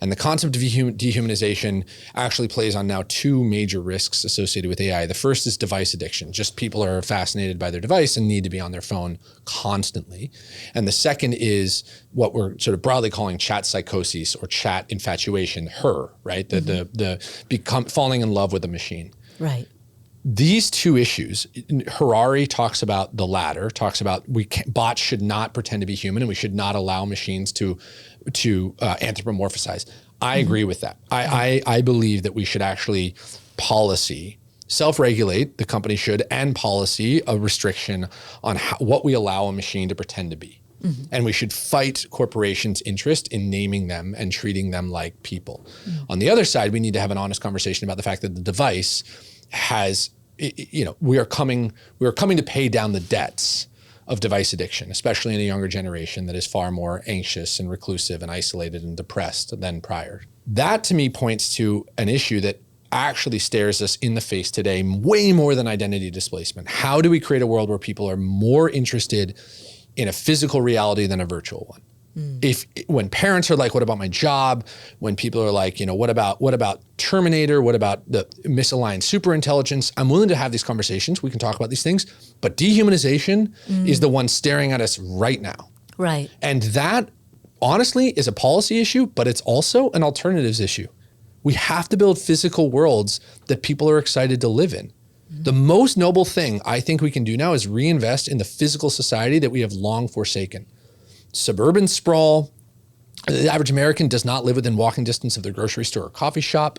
And the concept of dehumanization actually plays on now 2 major risks associated with AI. The first is device addiction. Just people are fascinated by their device and need to be on their phone constantly. And the second is what we're sort of broadly calling chat psychosis or chat infatuation, right? Falling in love with a machine. Right. These 2 issues, Harari talks about the latter, talks about bots should not pretend to be human, and we should not allow machines to anthropomorphize. I agree with that. I believe that we should actually policy self-regulate, the company should, and policy a restriction on what we allow a machine to pretend to be. And we should fight corporations' interest in naming them and treating them like people. On the other side, we need to have an honest conversation about the fact that the device has, we are coming to pay down the debts of device addiction, especially in a younger generation that is far more anxious and reclusive and isolated and depressed than prior. That to me points to an issue that actually stares us in the face today way more than identity displacement. How do we create a world where people are more interested in a physical reality than a virtual one? When parents are like, what about my job? When people are like, what about Terminator? What about the misaligned superintelligence? I'm willing to have these conversations. We can talk about these things, but dehumanization is the one staring at us right now. Right. And that honestly is a policy issue, but it's also an alternatives issue. We have to build physical worlds that people are excited to live in. The most noble thing I think we can do now is reinvest in the physical society that we have long forsaken. Suburban sprawl. The average American does not live within walking distance of their grocery store or coffee shop.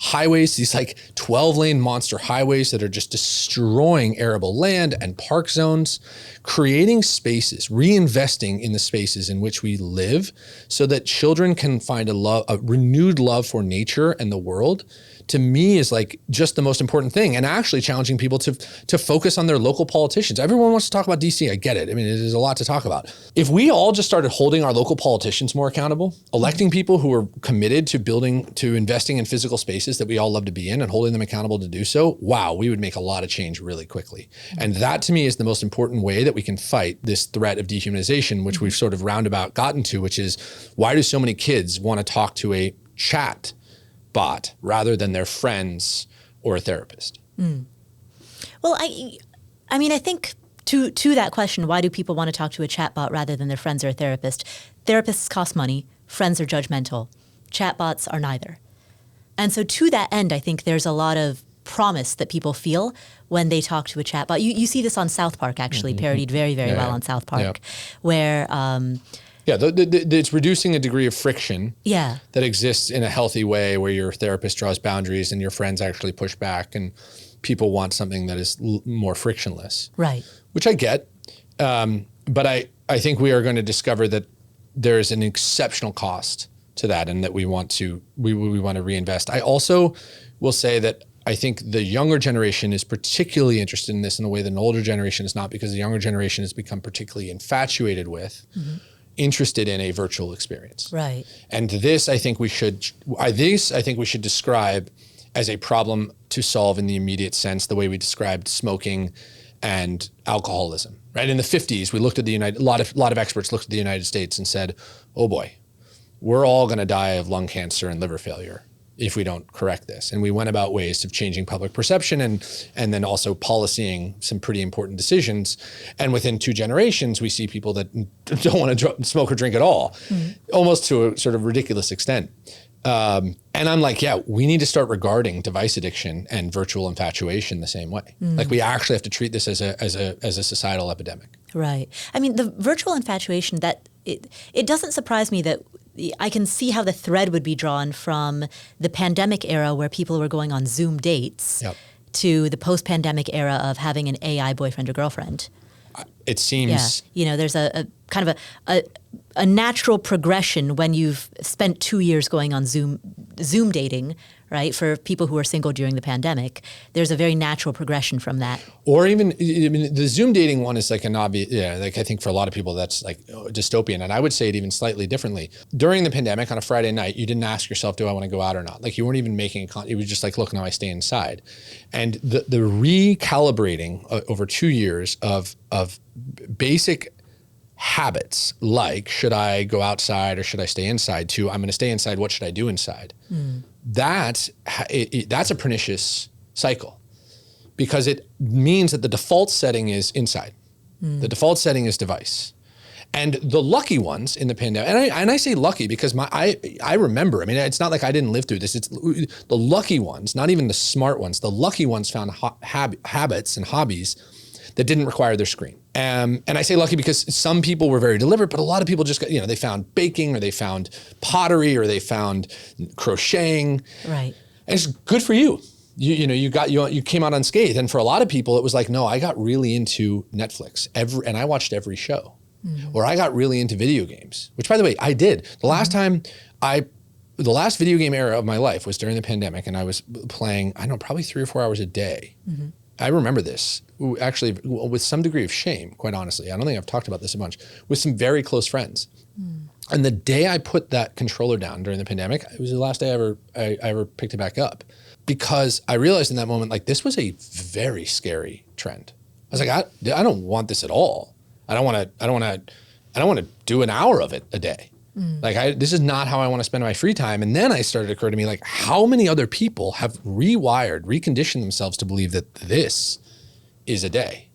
Highways, these like 12-lane monster highways that are just destroying arable land and park zones, creating spaces, reinvesting in the spaces in which we live so that children can find a renewed love for nature and the world, to me is like just the most important thing, and actually challenging people to focus on their local politicians. Everyone wants to talk about DC, I get it. I mean, there's a lot to talk about. If we all just started holding our local politicians more accountable, electing people who are committed to investing in physical spaces that we all love to be in and holding them accountable to do so, wow, we would make a lot of change really quickly. And that to me is the most important way that we can fight this threat of dehumanization, which we've sort of roundabout gotten to, which is why do so many kids want to talk to a chat bot rather than their friends or a therapist? Well, I mean, I think to that question, why do people want to talk to a chatbot rather than their friends or a therapist? Therapists cost money, friends are judgmental, chatbots are neither. And so to that end, I think there's a lot of promise that people feel when they talk to a chatbot. You see this on South Park, actually, parodied very, very well on South Park, where it's reducing a degree of friction that exists in a healthy way where your therapist draws boundaries and your friends actually push back and people want something that is more frictionless. Right. Which I get. But I think we are going to discover that there is an exceptional cost to that and that we want to reinvest. I also will say that I think the younger generation is particularly interested in this in a way that an older generation is not, because the younger generation has become particularly infatuated with, interested in a virtual experience. Right. And this I think we should describe as a problem to solve in the immediate sense, the way we described smoking and alcoholism. Right. In the 50s, we looked at a lot of experts looked at the United States and said, oh boy, we're all going to die of lung cancer and liver failure if we don't correct this. And we went about ways of changing public perception and then also policying some pretty important decisions. And within 2 generations, we see people that don't want to smoke or drink at all, almost to a sort of ridiculous extent. And I'm like, we need to start regarding device addiction and virtual infatuation the same way. Like we actually have to treat this as a societal epidemic. Right. I mean, the virtual infatuation, that it doesn't surprise me that I can see how the thread would be drawn from the pandemic era where people were going on Zoom dates to the post-pandemic era of having an AI boyfriend or girlfriend. It seems... there's a kind of a natural progression when you've spent 2 years going on Zoom dating, right? For people who are single during the pandemic, there's a very natural progression from that. Or even, the Zoom dating one is like an obvious, like I think for a lot of people that's like dystopian. And I would say it even slightly differently. During the pandemic on a Friday night, you didn't ask yourself, do I want to go out or not? Like you weren't even making it was just like, look, now I stay inside. And the recalibrating over 2 years of basic habits, like should I go outside or should I stay inside, to I'm going to stay inside, what should I do inside? That's a pernicious cycle, because it means that the default setting is inside. The default setting is device. And the lucky ones in the pandemic, and I say lucky because I remember, I mean, it's not like I didn't live through this. It's the lucky ones, not even the smart ones. The lucky ones found habits and hobbies that didn't require their screen. And I say lucky because some people were very deliberate, but a lot of people just got, they found baking or they found pottery or they found crocheting. Right. And it's good for you. you came out unscathed. And for a lot of people, it was like, no, I got really into Netflix and I watched every show. Or I got really into video games, which by the way, I did. The last video game era of my life was during the pandemic, and I was playing, I don't know, probably 3 or 4 hours a day. I remember this actually with some degree of shame, quite honestly. I don't think I've talked about this a bunch, with some very close friends. And the day I put that controller down during the pandemic, it was the last day I ever picked it back up, because I realized in that moment, like, this was a very scary trend. I was like, I don't want this at all. I don't want to do an hour of it a day. Like, this is not how I want to spend my free time. And then it started to occur to me, like, how many other people have reconditioned themselves to believe that this is a day?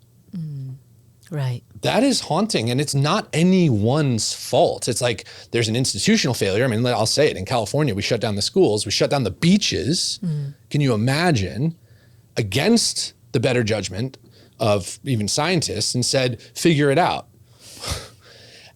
Right. That is haunting, and it's not anyone's fault. It's like there's an institutional failure. I mean, I'll say it. In California, we shut down the schools, we shut down the beaches. Can you imagine, against the better judgment of even scientists, and said, figure it out.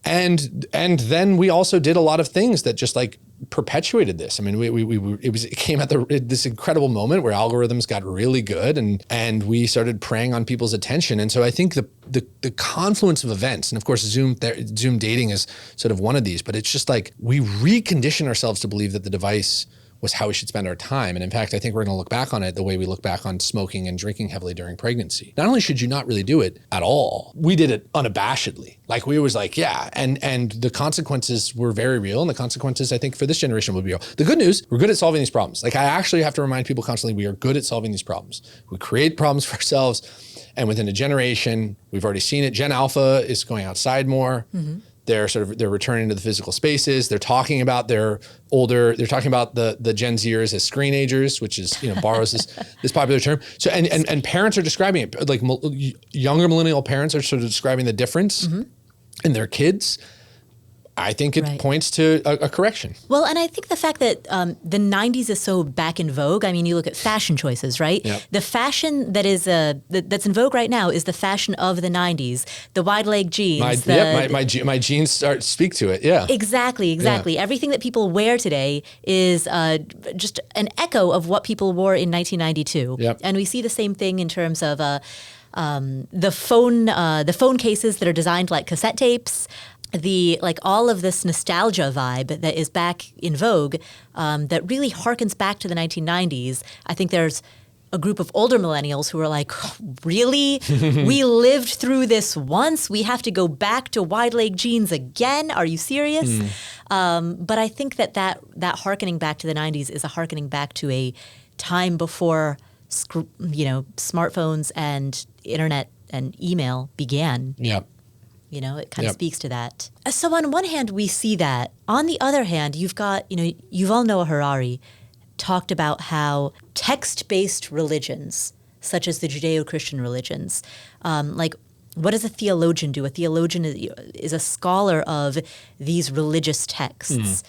And then we also did a lot of things that just like perpetuated this. I mean, it came at this incredible moment where algorithms got really good, and we started preying on people's attention. And so I think the confluence of events, and of course Zoom dating is sort of one of these, but it's just like we recondition ourselves to believe that the device was how we should spend our time. And in fact, I think we're going to look back on it the way we look back on smoking and drinking heavily during pregnancy. Not only should you not really do it at all, we did it unabashedly. Like, we was like, yeah, and the consequences were very real, and the consequences, I think, for this generation will be real. The good news, we're good at solving these problems. Like, I actually have to remind people constantly, we are good at solving these problems. We create problems for ourselves, and within a generation, we've already seen it. Gen Alpha is going outside more. They're returning to the physical spaces. They're talking about they're talking about the Gen Zers as screenagers, which is, borrows this popular term. So, and parents are describing it, like younger millennial parents are sort of describing the difference in their kids. I think it points to a correction. Well, and I think the fact that the 90s is so back in vogue, I mean, you look at fashion choices, right? Yep. The fashion that is that's in vogue right now is the fashion of the 90s, the wide leg jeans. My jeans speak to it, yeah. Exactly. Yeah. Everything that people wear today is just an echo of what people wore in 1992. Yep. And we see the same thing in terms of the phone cases that are designed like cassette tapes. All of this nostalgia vibe that is back in vogue, that really harkens back to the 1990s. I think there's a group of older millennials who are like, really? We lived through this once? We have to go back to wide leg jeans again? Are you serious? But I think that harkening back to the 90s is a harkening back to a time before smartphones and internet and email began. Yeah. It kind of speaks to that. So on one hand, we see that. On the other hand, you've got, Yuval Noah Harari talked about how text-based religions, such as the Judeo-Christian religions, what does a theologian do? A theologian is a scholar of these religious texts.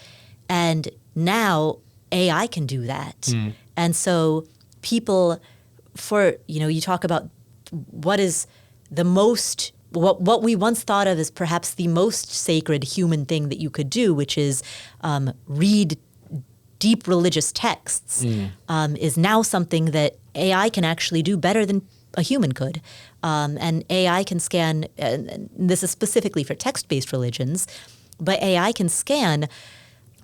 And now AI can do that. And so people, you talk about what is the most... What we once thought of as perhaps the most sacred human thing that you could do, which is read deep religious texts, is now something that AI can actually do better than a human could. And AI can scan, and this is specifically for text-based religions, but AI can scan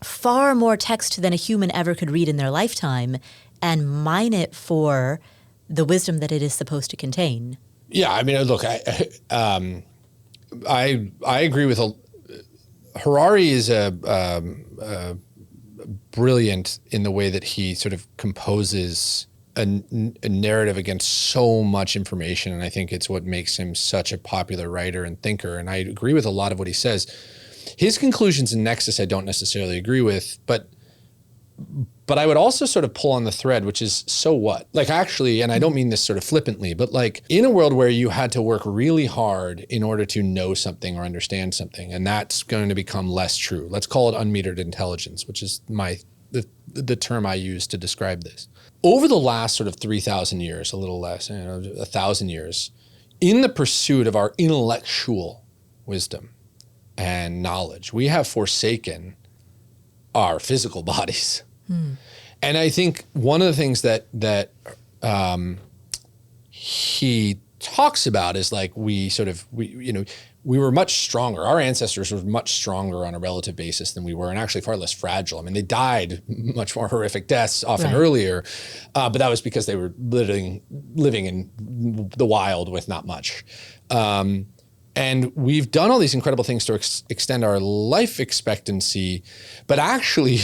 far more text than a human ever could read in their lifetime and mine it for the wisdom that it is supposed to contain. Yeah, I mean, look, I agree with Harari is brilliant in the way that he sort of composes a narrative against so much information, and I think it's what makes him such a popular writer and thinker. And I agree with a lot of what he says. His conclusions in Nexus I don't necessarily agree with, but I would also sort of pull on the thread, which is, so what? Like, actually, and I don't mean this sort of flippantly, but like in a world where you had to work really hard in order to know something or understand something, and that's going to become less true. Let's call it unmetered intelligence, which is the term I use to describe this. Over the last sort of 3,000 years, a little less, 1,000 years, in the pursuit of our intellectual wisdom and knowledge, we have forsaken our physical bodies. And I think one of the things that he talks about is like we were much stronger. Our ancestors were much stronger on a relative basis than we were, and actually far less fragile. I mean, they died much more horrific deaths often earlier, but that was because they were living in the wild with not much. And we've done all these incredible things to extend our life expectancy, but actually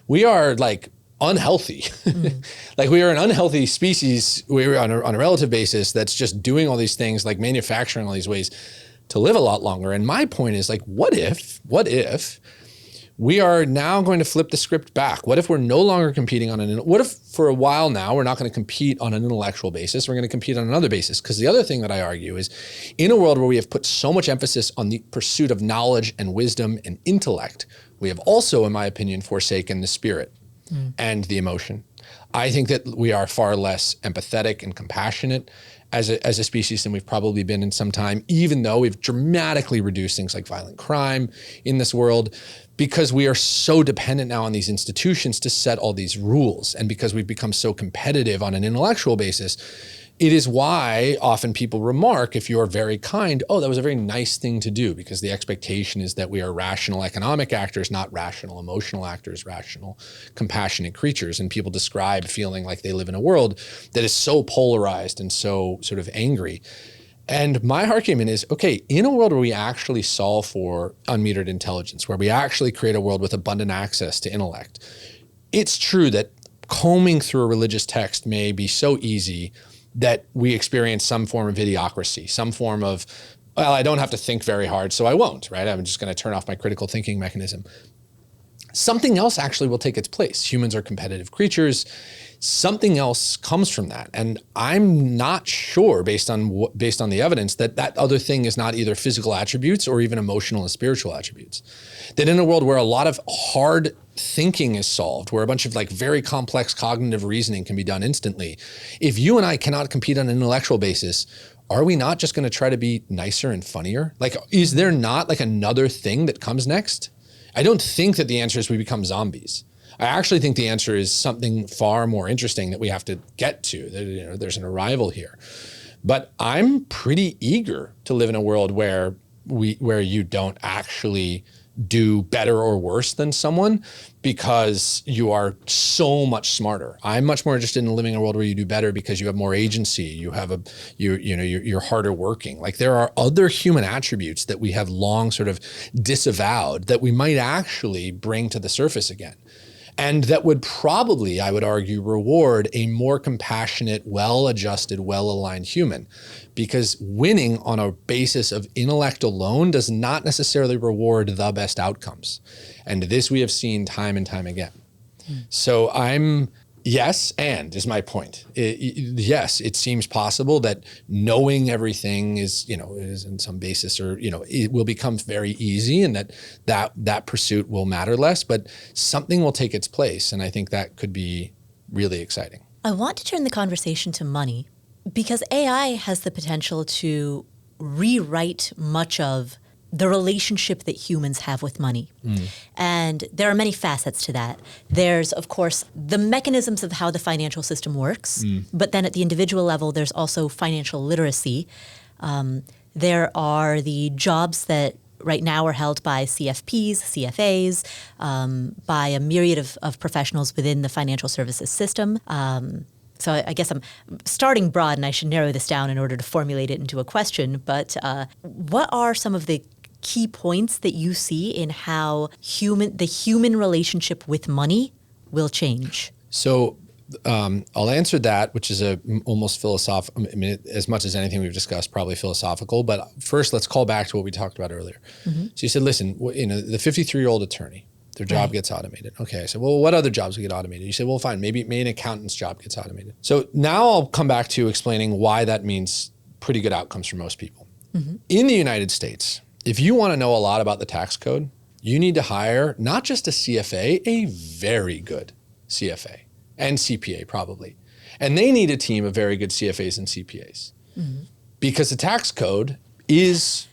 we are like unhealthy. Like we are an unhealthy species. We're on a relative basis that's just doing all these things, like manufacturing all these ways to live a lot longer. And my point is like, what if we are now going to flip the script back? What if we're no longer competing what if for a while now, we're not going to compete on an intellectual basis, we're going to compete on another basis? Because the other thing that I argue is in a world where we have put so much emphasis on the pursuit of knowledge and wisdom and intellect, we have also, in my opinion, forsaken the spirit and the emotion. I think that we are far less empathetic and compassionate as a species than we've probably been in some time, even though we've dramatically reduced things like violent crime in this world, because we are so dependent now on these institutions to set all these rules. And because we've become so competitive on an intellectual basis, it is why often people remark, if you're very kind, oh, that was a very nice thing to do, because the expectation is that we are rational economic actors, not rational emotional actors, rational compassionate creatures. And people describe feeling like they live in a world that is so polarized and so sort of angry. And my argument is, okay, in a world where we actually solve for unmetered intelligence, where we actually create a world with abundant access to intellect, it's true that combing through a religious text may be so easy that we experience some form of idiocracy, some form of, well, I don't have to think very hard, so I won't, right? I'm just going to turn off my critical thinking mechanism. Something else actually will take its place. Humans are competitive creatures. Something else comes from that. And I'm not sure, based on the evidence, that other thing is not either physical attributes or even emotional and spiritual attributes. That in a world where a lot of hard thinking is solved, where a bunch of like very complex cognitive reasoning can be done instantly, if you and I cannot compete on an intellectual basis, are we not just going to try to be nicer and funnier? Like, is there not like another thing that comes next? I don't think that the answer is we become zombies. I actually think the answer is something far more interesting that we have to get to. There's an arrival here. But I'm pretty eager to live in a world where you don't actually do better or worse than someone because you are so much smarter. I'm much more interested in living in a world where you do better because you have more agency. You're harder working. Like there are other human attributes that we have long sort of disavowed that we might actually bring to the surface again. And that would probably, I would argue, reward a more compassionate, well-adjusted, well-aligned human. Because winning on a basis of intellect alone does not necessarily reward the best outcomes. And this we have seen time and time again. So yes, and is my point. Yes, it seems possible that knowing everything is in some basis, or it will become very easy, and that pursuit will matter less. But something will take its place, and I think that could be really exciting. I want to turn the conversation to money, because AI has the potential to rewrite much of the relationship that humans have with money. And there are many facets to that. There's, of course, the mechanisms of how the financial system works, but then at the individual level, there's also financial literacy. There are the jobs that right now are held by CFPs, CFAs, by a myriad of professionals within the financial services system. So I guess I'm starting broad, and I should narrow this down in order to formulate it into a question. But what are some of the key points that you see in how the human relationship with money will change? So I'll answer that, which is almost philosophical. I mean, as much as anything we've discussed, probably philosophical. But first, let's call back to what we talked about earlier. So you said, listen, the 53-year-old attorney, their job gets automated. Okay, I said, well, what other jobs get automated? You said, well, fine, maybe an accountant's job gets automated. So now I'll come back to explaining why that means pretty good outcomes for most people. In the United States, if you want to know a lot about the tax code, you need to hire not just a CFA, a very good CFA, and CPA probably. And they need a team of very good CFAs and CPAs. Because the tax code is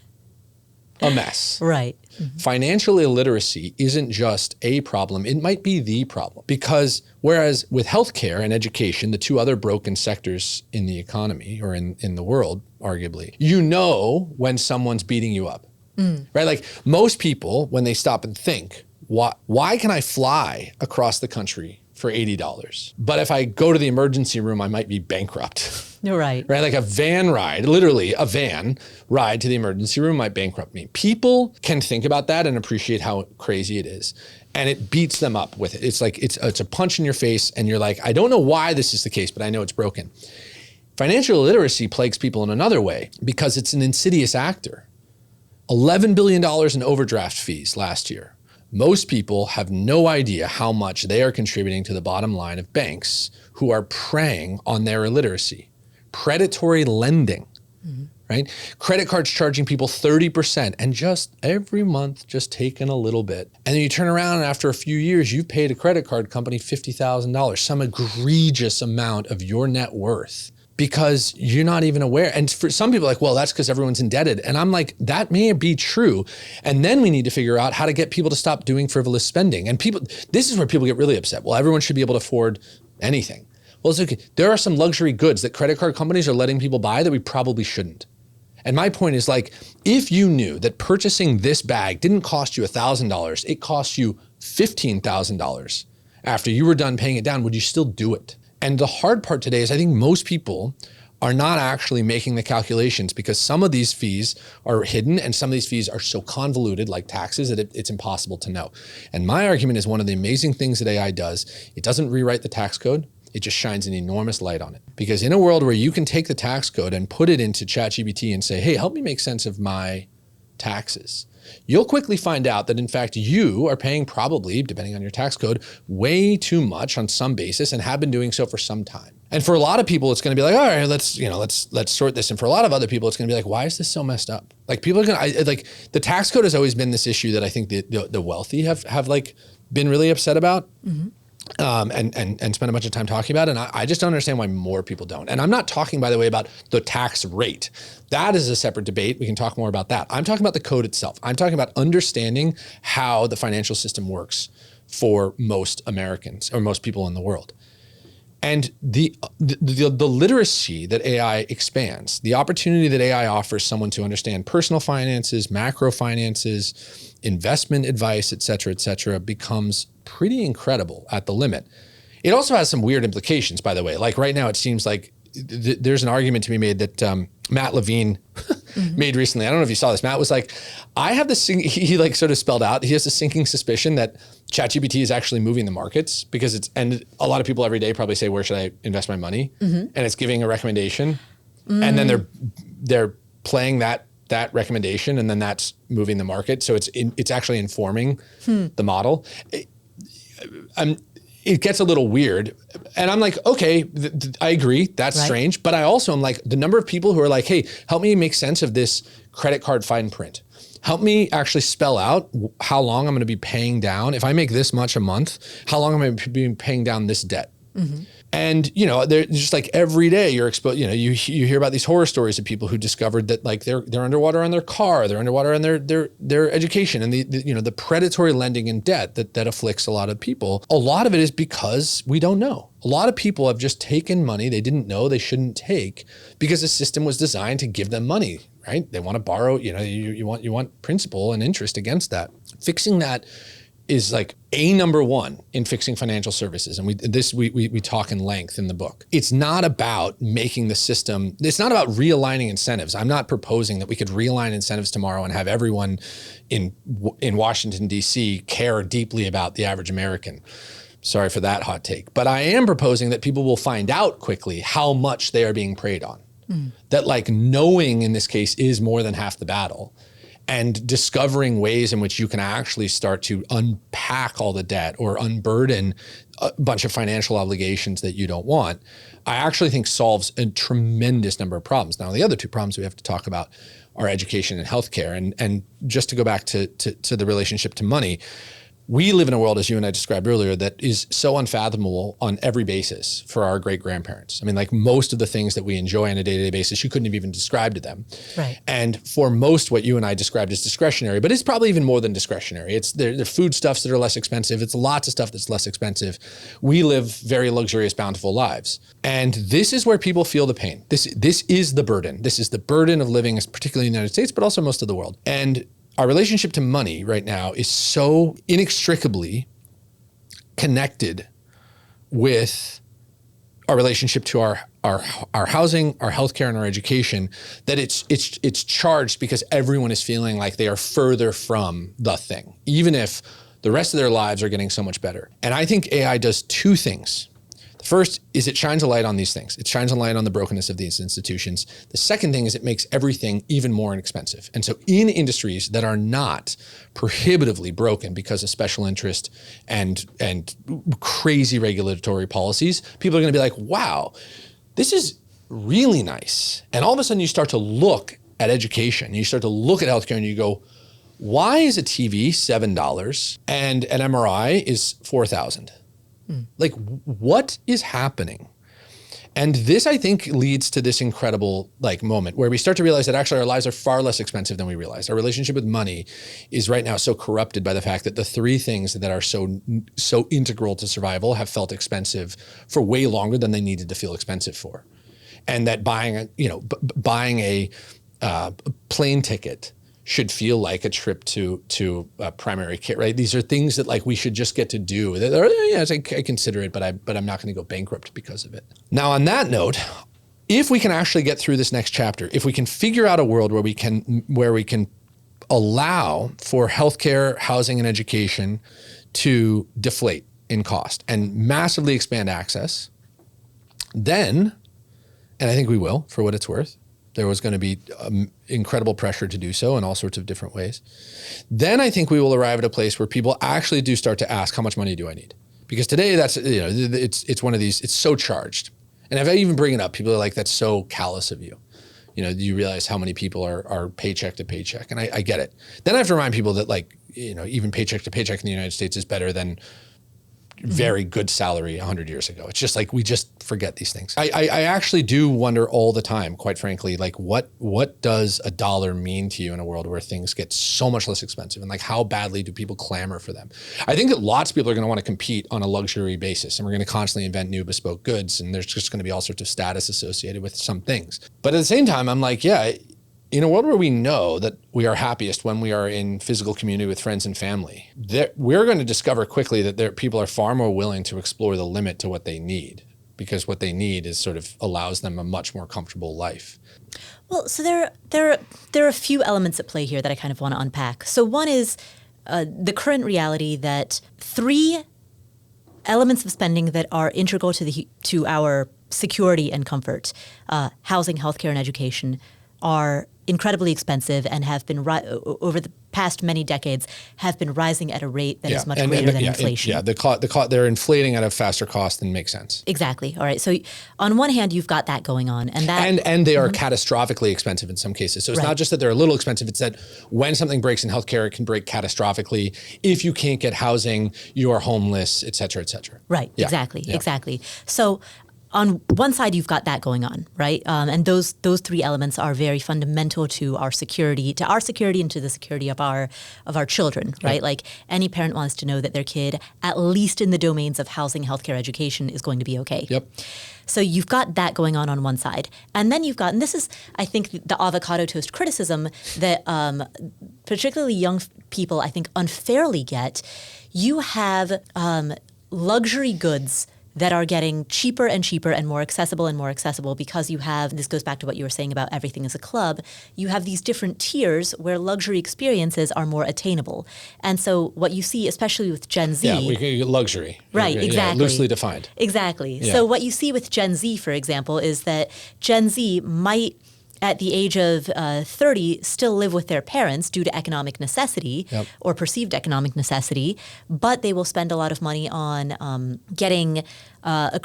a mess. Right. Financial illiteracy isn't just a problem, it might be the problem. Because whereas with healthcare and education, the two other broken sectors in the economy or in the world, arguably, you know when someone's beating you up, right? Like most people, when they stop and think, why can I fly across the country for $80? But if I go to the emergency room, I might be bankrupt. You're right. Right? Like a van ride, literally a van ride to the emergency room might bankrupt me. People can think about that and appreciate how crazy it is. And it beats them up with it. It's like, it's a punch in your face and you're like, I don't know why this is the case, but I know it's broken. Financial illiteracy plagues people in another way because it's an insidious actor. $11 billion in overdraft fees last year. Most people have no idea how much they are contributing to the bottom line of banks who are preying on their illiteracy. Predatory lending, right? Credit cards charging people 30% and just every month just taking a little bit. And then you turn around and after a few years, you've paid a credit card company $50,000, some egregious amount of your net worth because you're not even aware. And for some people like, well, that's because everyone's indebted. And I'm like, that may be true. And then we need to figure out how to get people to stop doing frivolous spending. And this is where people get really upset. Well, everyone should be able to afford anything. Well, it's okay. There are some luxury goods that credit card companies are letting people buy that we probably shouldn't. And my point is like, if you knew that purchasing this bag didn't cost you $1,000, it cost you $15,000 after you were done paying it down, would you still do it? And the hard part today is I think most people are not actually making the calculations because some of these fees are hidden and some of these fees are so convoluted like taxes that it's impossible to know. And my argument is one of the amazing things that AI does, it doesn't rewrite the tax code. It just shines an enormous light on it. Because in a world where you can take the tax code and put it into ChatGPT and say, hey, help me make sense of my taxes, you'll quickly find out that in fact you are paying probably, depending on your tax code, way too much on some basis and have been doing so for some time. And for a lot of people, it's going to be like, all right, let's sort this. And for a lot of other people, it's going to be like, why is this so messed up? Like people are going to, like the tax code has always been this issue that I think the wealthy have like been really upset about. And spend a bunch of time talking about it. And I just don't understand why more people don't. And I'm not talking, by the way, about the tax rate. That is a separate debate. We can talk more about that. I'm talking about the code itself. I'm talking about understanding how the financial system works for most Americans or most people in the world. And the literacy that AI expands, the opportunity that AI offers someone to understand personal finances, macro finances, investment advice, et cetera, becomes pretty incredible at the limit. It also has some weird implications, by the way. Like right now, it seems like there's an argument to be made that Matt Levine made recently. I don't know if you saw this. Matt was like, I have this, he like sort of spelled out, he has a sinking suspicion that ChatGPT is actually moving the markets because and a lot of people every day probably say, where should I invest my money? And it's giving a recommendation. And then they're playing that recommendation and then that's moving the market. So it's actually informing the model. It gets a little weird. And I'm like, okay, I agree. That's strange. But I also am like, the number of people who are like, hey, help me make sense of this credit card fine print. Help me actually spell out how long I'm going to be paying down. If I make this much a month, how long am I going to be paying down this debt? And, they're just like every day you're exposed, you hear about these horror stories of people who discovered that like they're underwater on their car, they're underwater on their education and the predatory lending and debt that afflicts a lot of people. A lot of it is because we don't know. A lot of people have just taken money they didn't know they shouldn't take because the system was designed to give them money, right? They want to borrow, you want principal and interest against that. Fixing that is like number one in fixing financial services. And we talk in length in the book. It's not about making the system, it's not about realigning incentives. I'm not proposing that we could realign incentives tomorrow and have everyone in Washington, D.C. care deeply about the average American. Sorry for that hot take. But I am proposing that people will find out quickly how much they are being preyed on. That like knowing in this case is more than half the battle. And discovering ways in which you can actually start to unpack all the debt or unburden a bunch of financial obligations that you don't want, I actually think solves a tremendous number of problems. Now, the other two problems we have to talk about are education and healthcare. And just to go back to the relationship to money, we live in a world, as you and I described earlier, that is so unfathomable on every basis for our great grandparents. I mean, like most of the things that we enjoy on a day-to-day basis, you couldn't have even described to them. Right. And for most, what you and I described as discretionary, but it's probably even more than discretionary. It's the foodstuffs that are less expensive. It's lots of stuff that's less expensive. We live very luxurious, bountiful lives. And this is where people feel the pain. This is the burden. This is the burden of living, particularly in the United States, but also most of the world. And our relationship to money right now is so inextricably connected with our relationship to our housing, our healthcare, and our education that it's charged because everyone is feeling like they are further from the thing, even if the rest of their lives are getting so much better. And I think AI does two things. First is it shines a light on these things. It shines a light on the brokenness of these institutions. The second thing is it makes everything even more inexpensive. And so in industries that are not prohibitively broken because of special interest and crazy regulatory policies, people are going to be like, wow, this is really nice. And all of a sudden you start to look at education, you start to look at healthcare and you go, why is a TV $7 and an MRI is $4,000? Like, what is happening? And this, I think, leads to this incredible moment where we start to realize that actually our lives are far less expensive than we realize. Our relationship with money is right now so corrupted by the fact that the three things that are so integral to survival have felt expensive for way longer than they needed to feel expensive for. And that buying a plane ticket should feel like a trip to primary care, right? These are things that we should just get to do. Yes, I consider it, but I'm not going to go bankrupt because of it. Now, on that note, if we can actually get through this next chapter, if we can figure out a world where we can allow for healthcare, housing, and education to deflate in cost and massively expand access, then, and I think we will, for what it's worth, there was going to be incredible pressure to do so in all sorts of different ways. Then I think we will arrive at a place where people actually do start to ask, how much money do I need? Because today it's one of these, it's so charged. And if I even bring it up, people are like, that's so callous of you. You realize how many people are paycheck to paycheck. And I get it. Then I have to remind people that even paycheck to paycheck in the United States is better than very good salary 100 years ago. It's just we just forget these things. I actually do wonder all the time, quite frankly, what does a dollar mean to you in a world where things get so much less expensive, and how badly do people clamor for them? I think that lots of people are going to want to compete on a luxury basis, and we're going to constantly invent new bespoke goods, and there's just going to be all sorts of status associated with some things. But at the same time, I'm like, yeah, in a world where we know that we are happiest when we are in physical community with friends and family, we're going to discover quickly that people are far more willing to explore the limit to what they need, because what they need is sort of allows them a much more comfortable life. Well, so there are a few elements at play here that I kind of want to unpack. So one is the current reality that three elements of spending that are integral to our security and comfort, housing, healthcare, and education, are incredibly expensive and have been over the past many decades have been rising at a rate that is much greater than inflation. They're inflating at a faster cost than makes sense. Exactly. All right. So on one hand, you've got that going on, and they are catastrophically expensive in some cases. So it's not just that they're a little expensive; it's that when something breaks in healthcare, it can break catastrophically. If you can't get housing, you are homeless, et cetera, et cetera. Right. Yeah. Exactly. So on one side, you've got that going on, right? And those three elements are very fundamental to our security, and to the security of our children, right? Yep. Like any parent wants to know that their kid, at least in the domains of housing, healthcare, education, is going to be okay. Yep. So you've got that going on one side. And then you've got, and this is, I think, the avocado toast criticism that particularly young people, I think, unfairly get. You have luxury goods that are getting cheaper and cheaper and more accessible because you have, this goes back to what you were saying about everything as a club, you have these different tiers where luxury experiences are more attainable. And so what you see, especially with Gen Z. Yeah, we can get luxury. Right, exactly. Loosely defined. Exactly. Yeah. So what you see with Gen Z, for example, is that Gen Z might, at the age of 30, still live with their parents due to economic necessity or perceived economic necessity, but they will spend a lot of money on getting a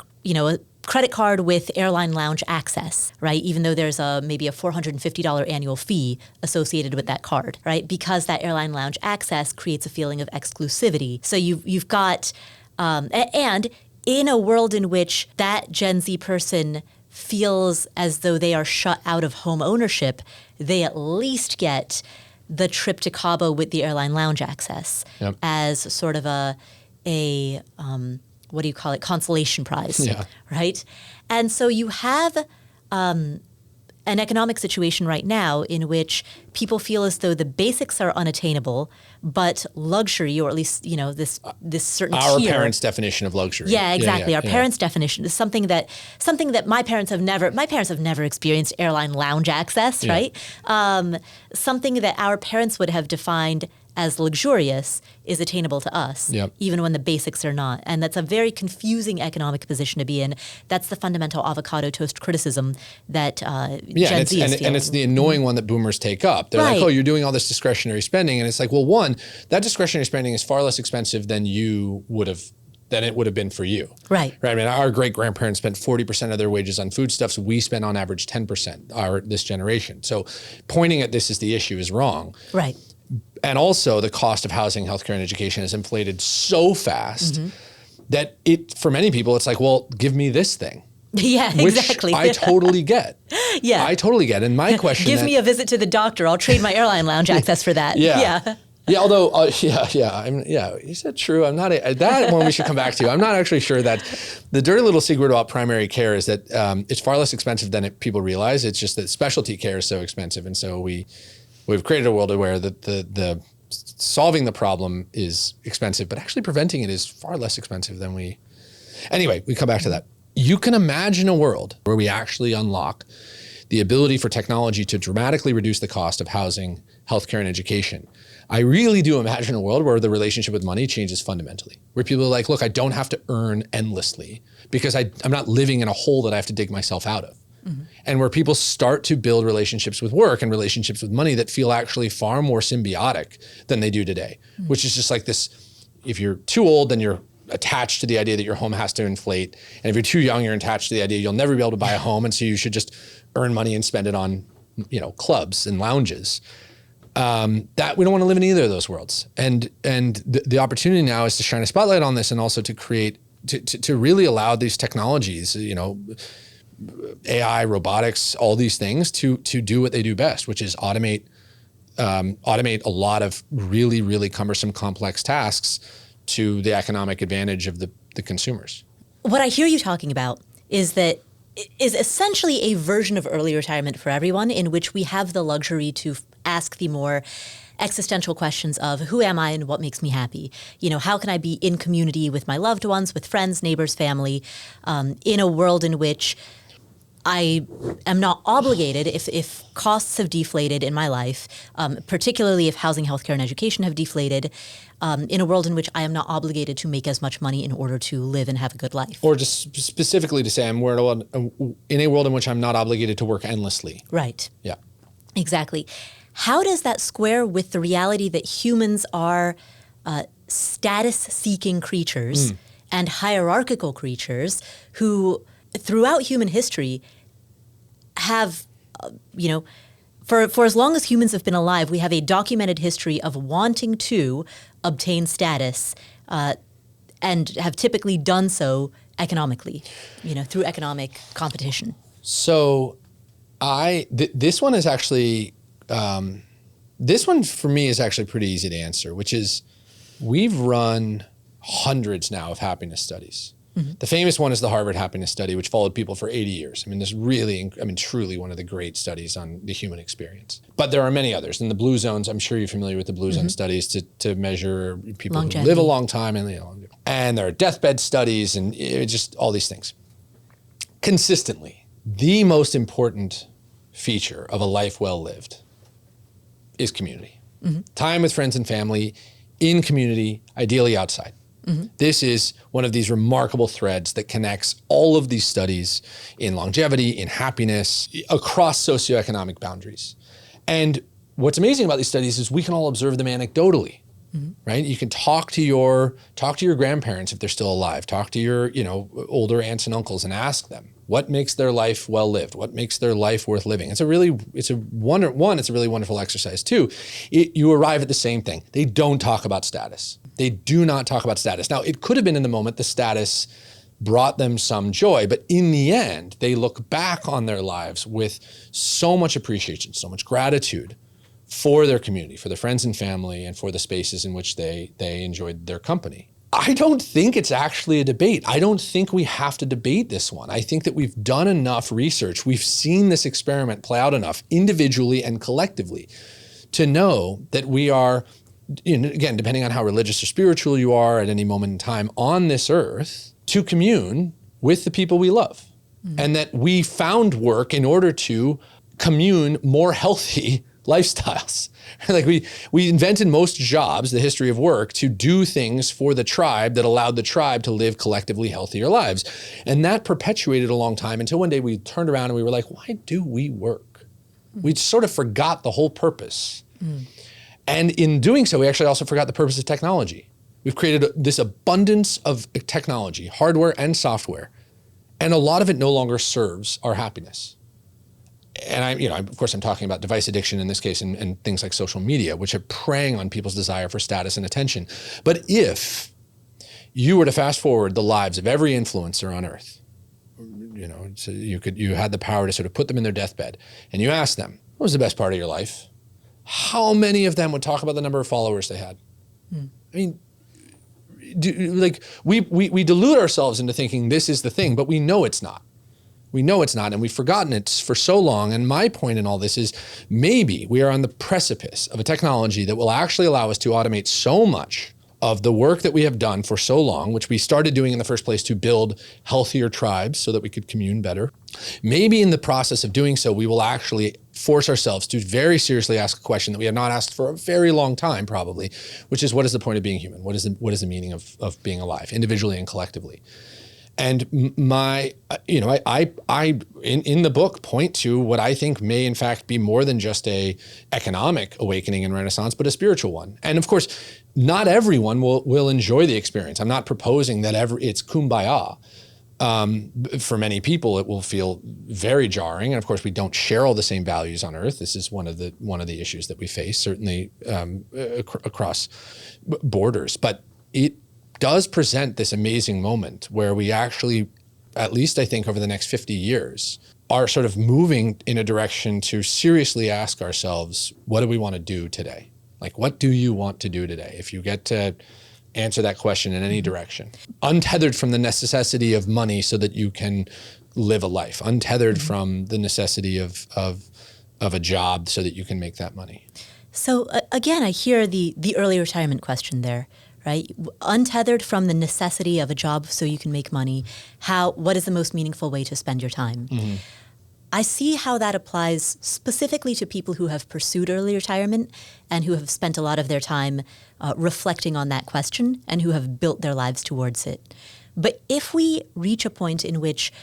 credit card with airline lounge access, right? Even though there's maybe a $450 annual fee associated with that card, right? Because that airline lounge access creates a feeling of exclusivity. So you've got, and in a world in which that Gen Z person feels as though they are shut out of home ownership, they at least get the trip to Cabo with the airline lounge access as sort of a what do you call it, consolation prize, right? And so you have an economic situation right now in which people feel as though the basics are unattainable, but luxury, or at least this certain our tier, parents' definition of luxury. Yeah, exactly. Our parents' definition is something that my parents have never experienced airline lounge access, right? Something that our parents would have defined as luxurious is attainable to us, even when the basics are not. And that's a very confusing economic position to be in. That's the fundamental avocado toast criticism that Gen Z is feeling. And it's the annoying one that boomers take up. They're like, oh, you're doing all this discretionary spending. And it's like, well, one, that discretionary spending is far less expensive than it would have been for you. Right. I mean, our great-grandparents spent 40% of their wages on foodstuffs. We spend on average 10%, this generation. So pointing at this as the issue is wrong. Right. And also the cost of housing, healthcare, and education has inflated so fast that for many people, it's like, well, give me this thing. Yeah, exactly. Which I totally get. I totally get. And my question give me a visit to the doctor. I'll trade my airline lounge access for that. Yeah, although, is that true? I'm not, that one we should come back to. I'm not actually sure that the dirty little secret about primary care is that it's far less expensive than people realize. It's just that specialty care is so expensive. And so we've created a world where the solving the problem is expensive, but actually preventing it is far less expensive than Anyway, we come back to that. You can imagine a world where we actually unlock the ability for technology to dramatically reduce the cost of housing, healthcare, and education. I really do imagine a world where the relationship with money changes fundamentally, where people are like, look, I don't have to earn endlessly because I'm not living in a hole that I have to dig myself out of. And where people start to build relationships with work and relationships with money that feel actually far more symbiotic than they do today, which is just like this, if you're too old, then you're attached to the idea that your home has to inflate. And if you're too young, you're attached to the idea you'll never be able to buy a home. And so you should just earn money and spend it on, clubs and lounges. That we don't want to live in either of those worlds. And the opportunity now is to shine a spotlight on this and also to create, to really allow these technologies, AI, robotics, all these things to do what they do best, which is automate a lot of really, really cumbersome, complex tasks to the economic advantage of the consumers. What I hear you talking about is essentially a version of early retirement for everyone, in which we have the luxury to ask the more existential questions of who am I and what makes me happy? How can I be in community with my loved ones, with friends, neighbors, family, in a world in which I am not obligated, if costs have deflated in my life, particularly if housing, healthcare, and education have deflated, in a world in which I am not obligated to make as much money in order to live and have a good life. Or just specifically to say in a world in which I'm not obligated to work endlessly. Right. Yeah. Exactly. How does that square with the reality that humans are status-seeking creatures and hierarchical creatures who, throughout human history, have, for as long as humans have been alive, we have a documented history of wanting to obtain status and have typically done so economically, through economic competition. So this one is actually, this one for me is actually pretty easy to answer, which is we've run hundreds now of happiness studies. The famous one is the Harvard Happiness Study, which followed people for 80 years. I mean, this really, truly one of the great studies on the human experience. But there are many others. And the Blue Zones, I'm sure you're familiar with the Blue Zone studies to measure people longevity, who live a long time. And there are deathbed studies and just all these things. Consistently, the most important feature of a life well lived is community. Time with friends and family, in community, ideally outside. This is one of these remarkable threads that connects all of these studies in longevity, in happiness, across socioeconomic boundaries. And what's amazing about these studies is we can all observe them anecdotally. right? You can talk to your grandparents if they're still alive. Talk to your, older aunts and uncles and ask them what makes their life well lived, what makes their life worth living. It's a really wonderful exercise. Two, you arrive at the same thing. They don't talk about status. They do not talk about status. Now, it could have been in the moment the status brought them some joy, but in the end, they look back on their lives with so much appreciation, so much gratitude for their community, for their friends and family, and for the spaces in which they enjoyed their company. I don't think it's actually a debate. I don't think we have to debate this one. I think that we've done enough research. We've seen this experiment play out enough individually and collectively to know that we are, again, depending on how religious or spiritual you are at any moment in time on this earth, to commune with the people we love. And that we found work in order to commune more healthy lifestyles. Like we invented most jobs, the history of work, to do things for the tribe that allowed the tribe to live collectively healthier lives. And that perpetuated a long time until one day we turned around and we were like, why do we work? We sort of forgot the whole purpose. And in doing so, we actually also forgot the purpose of technology. We've created this abundance of technology, hardware and software, and a lot of it no longer serves our happiness. And of course, I'm talking about device addiction in this case and things like social media, which are preying on people's desire for status and attention. But if you were to fast forward the lives of every influencer on earth, so you had the power to sort of put them in their deathbed and you asked them, what was the best part of your life? How many of them would talk about the number of followers they had? I mean, we delude ourselves into thinking this is the thing, but we know it's not. We know it's not, and we've forgotten it for so long. And my point in all this is maybe we are on the precipice of a technology that will actually allow us to automate so much of the work that we have done for so long, which we started doing in the first place to build healthier tribes so that we could commune better. Maybe in the process of doing so, we will actually force ourselves to very seriously ask a question that we have not asked for a very long time, probably, which is, what is the point of being human? What is the meaning of being alive, individually and collectively? And I in the book point to what I think may in fact be more than just a economic awakening and renaissance, but a spiritual one. And of course, not everyone will enjoy the experience. I'm not proposing that it's kumbaya. For many people, it will feel very jarring. And of course, we don't share all the same values on earth. This is one of the issues that we face, certainly across borders. But it does present this amazing moment where we actually, at least I think over the next 50 years, are sort of moving in a direction to seriously ask ourselves, what do we want to do today? Like, what do you want to do today? If you get to answer that question in any direction, untethered from the necessity of money so that you can live a life, untethered from the necessity of a job so that you can make that money. So again, I hear the early retirement question there. Right? Untethered from the necessity of a job so you can make money, what is the most meaningful way to spend your time? I see how that applies specifically to people who have pursued early retirement and who have spent a lot of their time reflecting on that question and who have built their lives towards it. But if we reach a point in which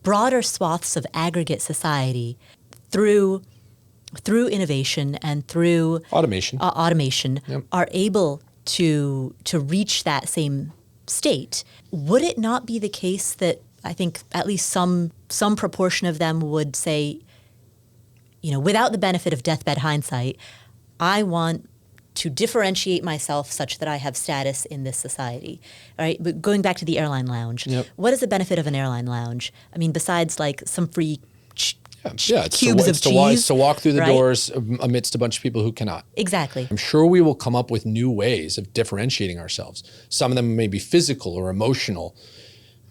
broader swaths of aggregate society, through innovation and through automation, are able to reach that same state, would it not be the case that I think at least some proportion of them would say, without the benefit of deathbed hindsight, I want to differentiate myself such that I have status in this society, right? But going back to the airline lounge, what is the benefit of an airline lounge? I mean, besides like some free cubes of cheese. It's to walk through the doors amidst a bunch of people who cannot. Exactly. I'm sure we will come up with new ways of differentiating ourselves. Some of them may be physical or emotional.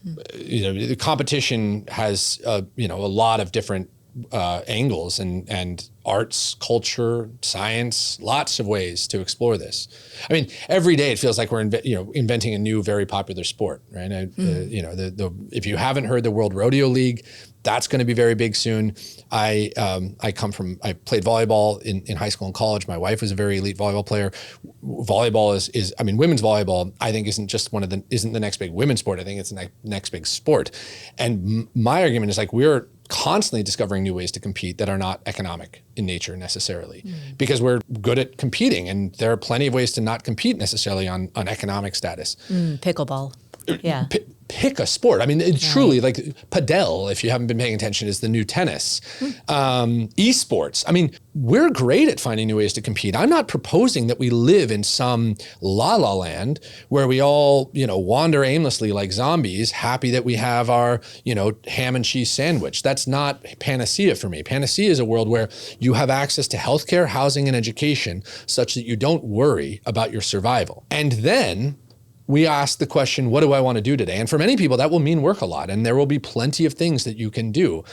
The competition has a lot of different angles and arts, culture, science, lots of ways to explore this. I mean, every day it feels like we're inventing a new, very popular sport, right? If you haven't heard the World Rodeo League, that's going to be very big soon. I played volleyball in high school and college. My wife was a very elite volleyball player. Volleyball is women's volleyball, I think isn't the next big women's sport. I think it's the next big sport. And my argument is like, we're constantly discovering new ways to compete that are not economic in nature necessarily, because we're good at competing, and there are plenty of ways to not compete necessarily on economic status. Pickleball. Yeah. Pick a sport. I mean, it's truly like padel, if you haven't been paying attention, is the new tennis. Esports. I mean, we're great at finding new ways to compete. I'm not proposing that we live in some la-la land where we all, wander aimlessly like zombies, happy that we have our, ham and cheese sandwich. That's not panacea for me. Panacea is a world where you have access to healthcare, housing, and education such that you don't worry about your survival. And then we ask the question, what do I want to do today? And for many people, that will mean work a lot. And there will be plenty of things that you can do.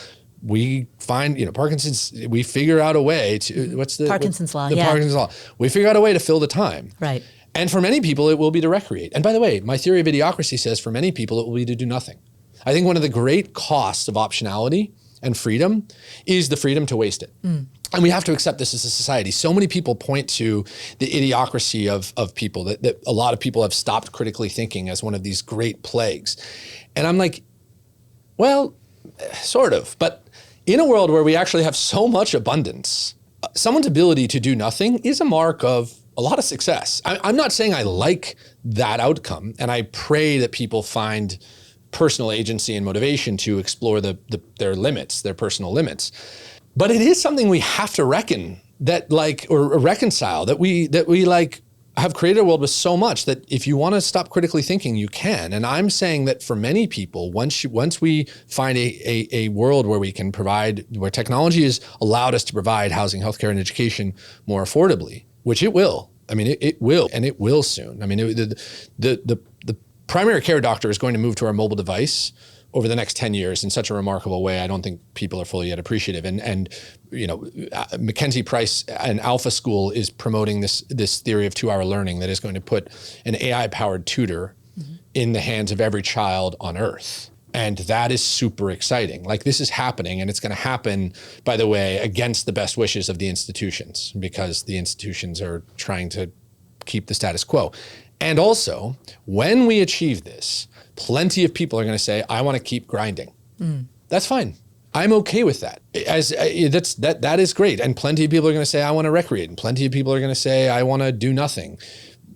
We find, Parkinson's, we figure out a way to, Parkinson's law, Parkinson's law. We figure out a way to fill the time. Right. And for many people, it will be to recreate. And by the way, my theory of idiocracy says for many people, it will be to do nothing. I think one of the great costs of optionality and freedom is the freedom to waste it. And we have to accept this as a society. So many people point to the idiocracy of people, that a lot of people have stopped critically thinking as one of these great plagues. And I'm like, well, sort of. But in a world where we actually have so much abundance, someone's ability to do nothing is a mark of a lot of success. I'm not saying I like that outcome, and I pray that people find personal agency and motivation to explore their limits, their personal limits. But it is something we have to reconcile, that we have created a world with so much that if you want to stop critically thinking, you can. And I'm saying that for many people, once we find a world where we can provide, where technology has allowed us to provide housing, healthcare, and education more affordably, which it will. I mean, it will, and it will soon. I mean, the primary care doctor is going to move to our mobile device over the next 10 years in such a remarkable way. I don't think people are fully yet appreciative. And Mackenzie Price and Alpha School is promoting this theory of 2-hour learning that is going to put an AI-powered tutor in the hands of every child on Earth. And that is super exciting. Like, this is happening, and it's going to happen, by the way, against the best wishes of the institutions, because the institutions are trying to keep the status quo. And also, when we achieve this, plenty of people are going to say, I want to keep grinding. That's fine. I'm okay with that. That is great. And plenty of people are going to say, I want to recreate. And plenty of people are going to say, I want to do nothing.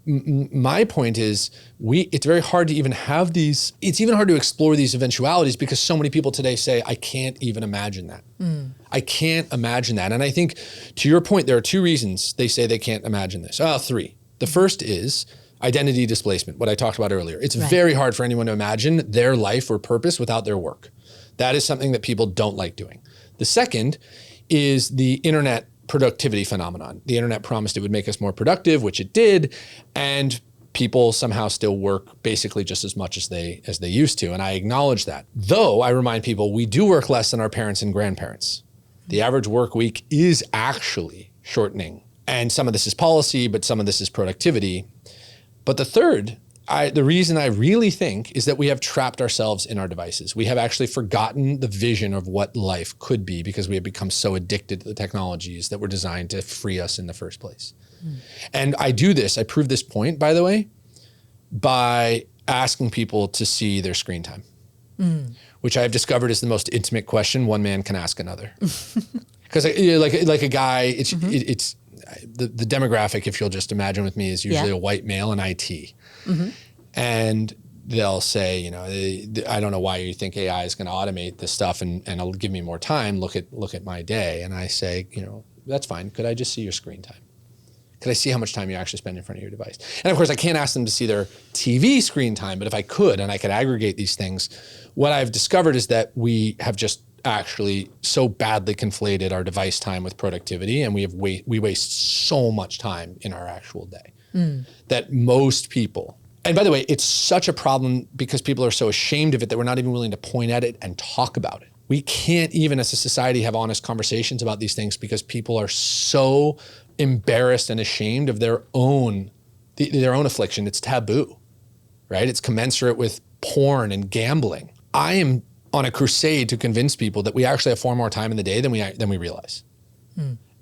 My point is, it's very hard to even have these, it's even hard to explore these eventualities, because so many people today say, I can't even imagine that. I can't imagine that. And I think, to your point, there are 2 reasons they say they can't imagine this. 3. The first is identity displacement, what I talked about earlier. It's very hard for anyone to imagine their life or purpose without their work. That is something that people don't like doing. The second is the internet productivity phenomenon. The internet promised it would make us more productive, which it did, and people somehow still work basically just as much as they used to, and I acknowledge that. Though I remind people, we do work less than our parents and grandparents. The average work week is actually shortening, and some of this is policy, but some of this is productivity. But the third, the reason I really think, is that we have trapped ourselves in our devices. We have actually forgotten the vision of what life could be, because we have become so addicted to the technologies that were designed to free us in the first place. And I prove this point, by the way, by asking people to see their screen time, which I have discovered is the most intimate question one man can ask another. Because like a guy, it's the demographic, if you'll just imagine with me, is usually a white male in IT. And they'll say, I don't know why you think AI is going to automate this stuff and it'll give me more time. Look at my day. And I say, that's fine. Could I just see your screen time? Could I see how much time you actually spend in front of your device? And of course, I can't ask them to see their TV screen time, but if I could, and I could aggregate these things, what I've discovered is that we have just actually so badly conflated our device time with productivity, and we waste so much time in our actual day that most people, and by the way, it's such a problem because people are so ashamed of it that we're not even willing to point at it and talk about it. We can't even as a society have honest conversations about these things because people are so embarrassed and ashamed of their own affliction. It's taboo, right? It's commensurate with porn and gambling. I am on a crusade to convince people that we actually have far more time in the day than we realize.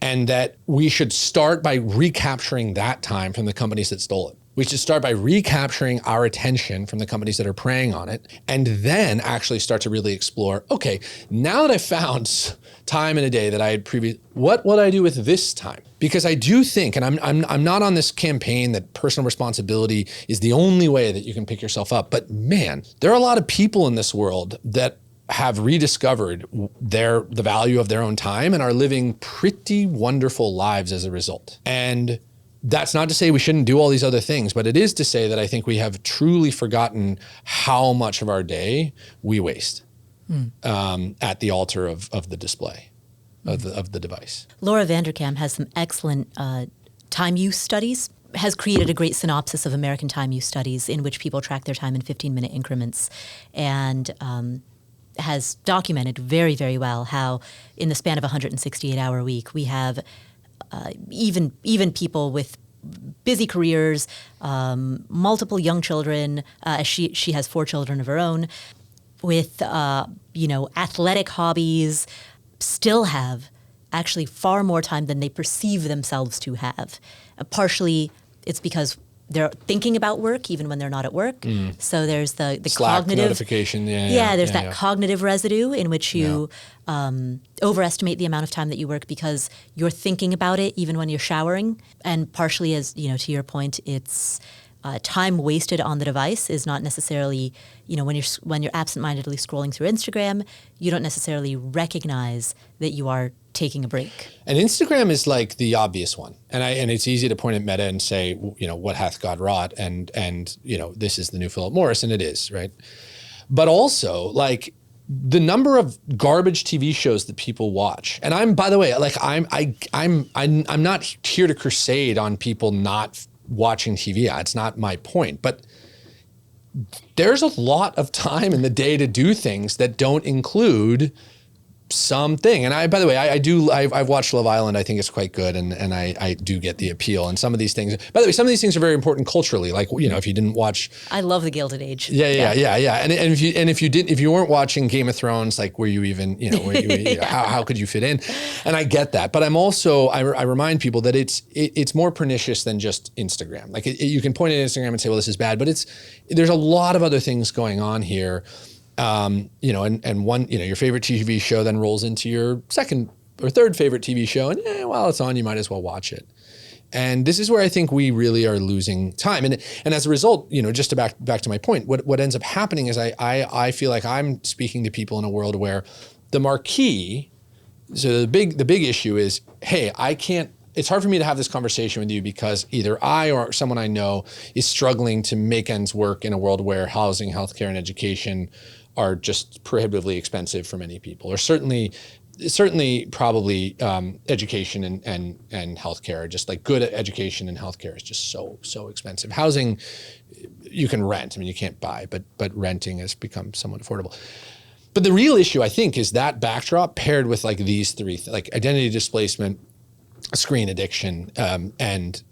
And that we should start by recapturing that time from the companies that stole it. We should start by recapturing our attention from the companies that are preying on it, and then actually start to really explore, okay, now that I found time in a day that I had previously, what would I do with this time? Because I do think, and I'm not on this campaign that personal responsibility is the only way that you can pick yourself up, but man, there are a lot of people in this world that have rediscovered the value of their own time and are living pretty wonderful lives as a result. And that's not to say we shouldn't do all these other things, but it is to say that I think we have truly forgotten how much of our day we waste at the altar of the display, of the device. Laura Vanderkam has some excellent time use studies, has created a great synopsis of American time use studies in which people track their time in 15-minute increments, and has documented very, very well how in the span of a 168-hour week, we have even people with busy careers, multiple young children. She has 4 children of her own, with athletic hobbies, still have actually far more time than they perceive themselves to have. Partially, it's because they're thinking about work even when they're not at work. So there's the Slack cognitive notification. There's that cognitive residue in which you overestimate the amount of time that you work because you're thinking about it even when you're showering. And partially, as to your point, it's time wasted on the device is not necessarily, when you're absentmindedly scrolling through Instagram, you don't necessarily recognize that you are taking a break. And Instagram is like the obvious one. And it's easy to point at Meta and say, what hath God wrought? And this is the new Philip Morris, and it is, right? But also, like, the number of garbage TV shows that people watch. And I'm, by the way, like I'm not here to crusade on people not watching TV. It's not my point. But there's a lot of time in the day to do things that don't include something. And by the way, I've watched Love Island. I think it's quite good. And I do get the appeal. And some of these things, by the way, some of these things are very important culturally. Like, if you didn't watch. I love The Gilded Age. Yeah. And if you weren't watching Game of Thrones, like, were you even, how could you fit in? And I get that. But I'm also, I remind people that it's more pernicious than just Instagram. Like you can point at Instagram and say, well, this is bad, but there's a lot of other things going on here. And one, your favorite TV show then rolls into your second or third favorite TV show, and while it's on, you might as well watch it. And this is where I think we really are losing time. And as a result, just to back to my point, what ends up happening is I feel like I'm speaking to people in a world where the marquee, so the big issue is, hey, it's hard for me to have this conversation with you because either I or someone I know is struggling to make ends work in a world where housing, healthcare, and education are just prohibitively expensive for many people, or certainly probably education and healthcare, just like good education and healthcare is just so expensive. Housing, you can rent. I mean, you can't buy, but renting has become somewhat affordable. But the real issue, I think, is that backdrop paired with like these three, like identity displacement, screen addiction, and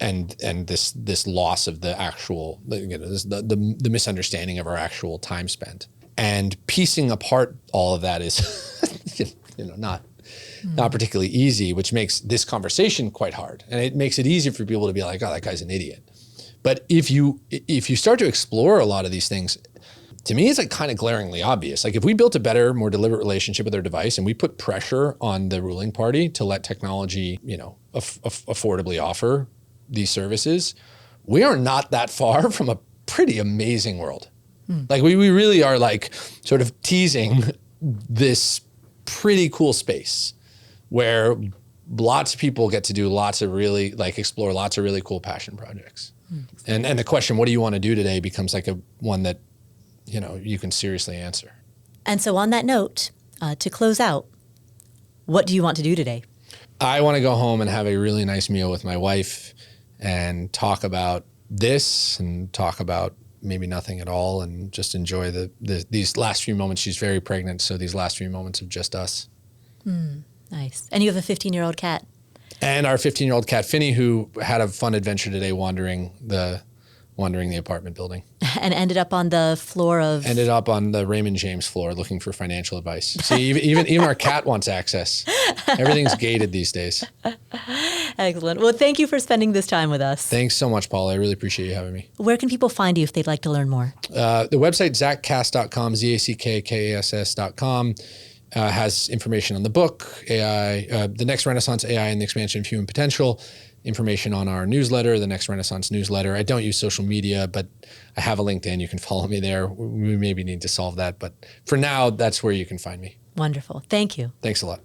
this loss of the actual, the misunderstanding of our actual time spent. And piecing apart all of that is, not particularly easy, which makes this conversation quite hard. And it makes it easy for people to be like, oh, that guy's an idiot. But if you start to explore a lot of these things, to me, it's like kind of glaringly obvious. Like if we built a better, more deliberate relationship with our device and we put pressure on the ruling party to let technology, affordably offer these services, we are not that far from a pretty amazing world. Like we really are like sort of teasing this pretty cool space where lots of people get to do lots of really explore lots of really cool passion projects. And the question, what do you want to do today, becomes like one that, you can seriously answer. And so on that note, to close out, what do you want to do today? I want to go home and have a really nice meal with my wife and talk about this and talk about maybe nothing at all and just enjoy these last few moments. She's very pregnant, so these last few moments of just us. Nice. And you have a 15-year-old cat. And our 15-year-old cat, Finny, who had a fun adventure today wandering the apartment building. And ended up on the Raymond James floor looking for financial advice. See, even our cat wants access. Everything's gated these days. Excellent. Well, thank you for spending this time with us. Thanks so much, Paul. I really appreciate you having me. Where can people find you if they'd like to learn more? The website, zackkass.com, ZACKKASS.com, has information on the book, AI, The Next Renaissance, AI and the Expansion of Human Potential, information on our newsletter, the Next Renaissance newsletter. I don't use social media, but I have a LinkedIn. You can follow me there. We maybe need to solve that. But for now, that's where you can find me. Wonderful. Thank you. Thanks a lot.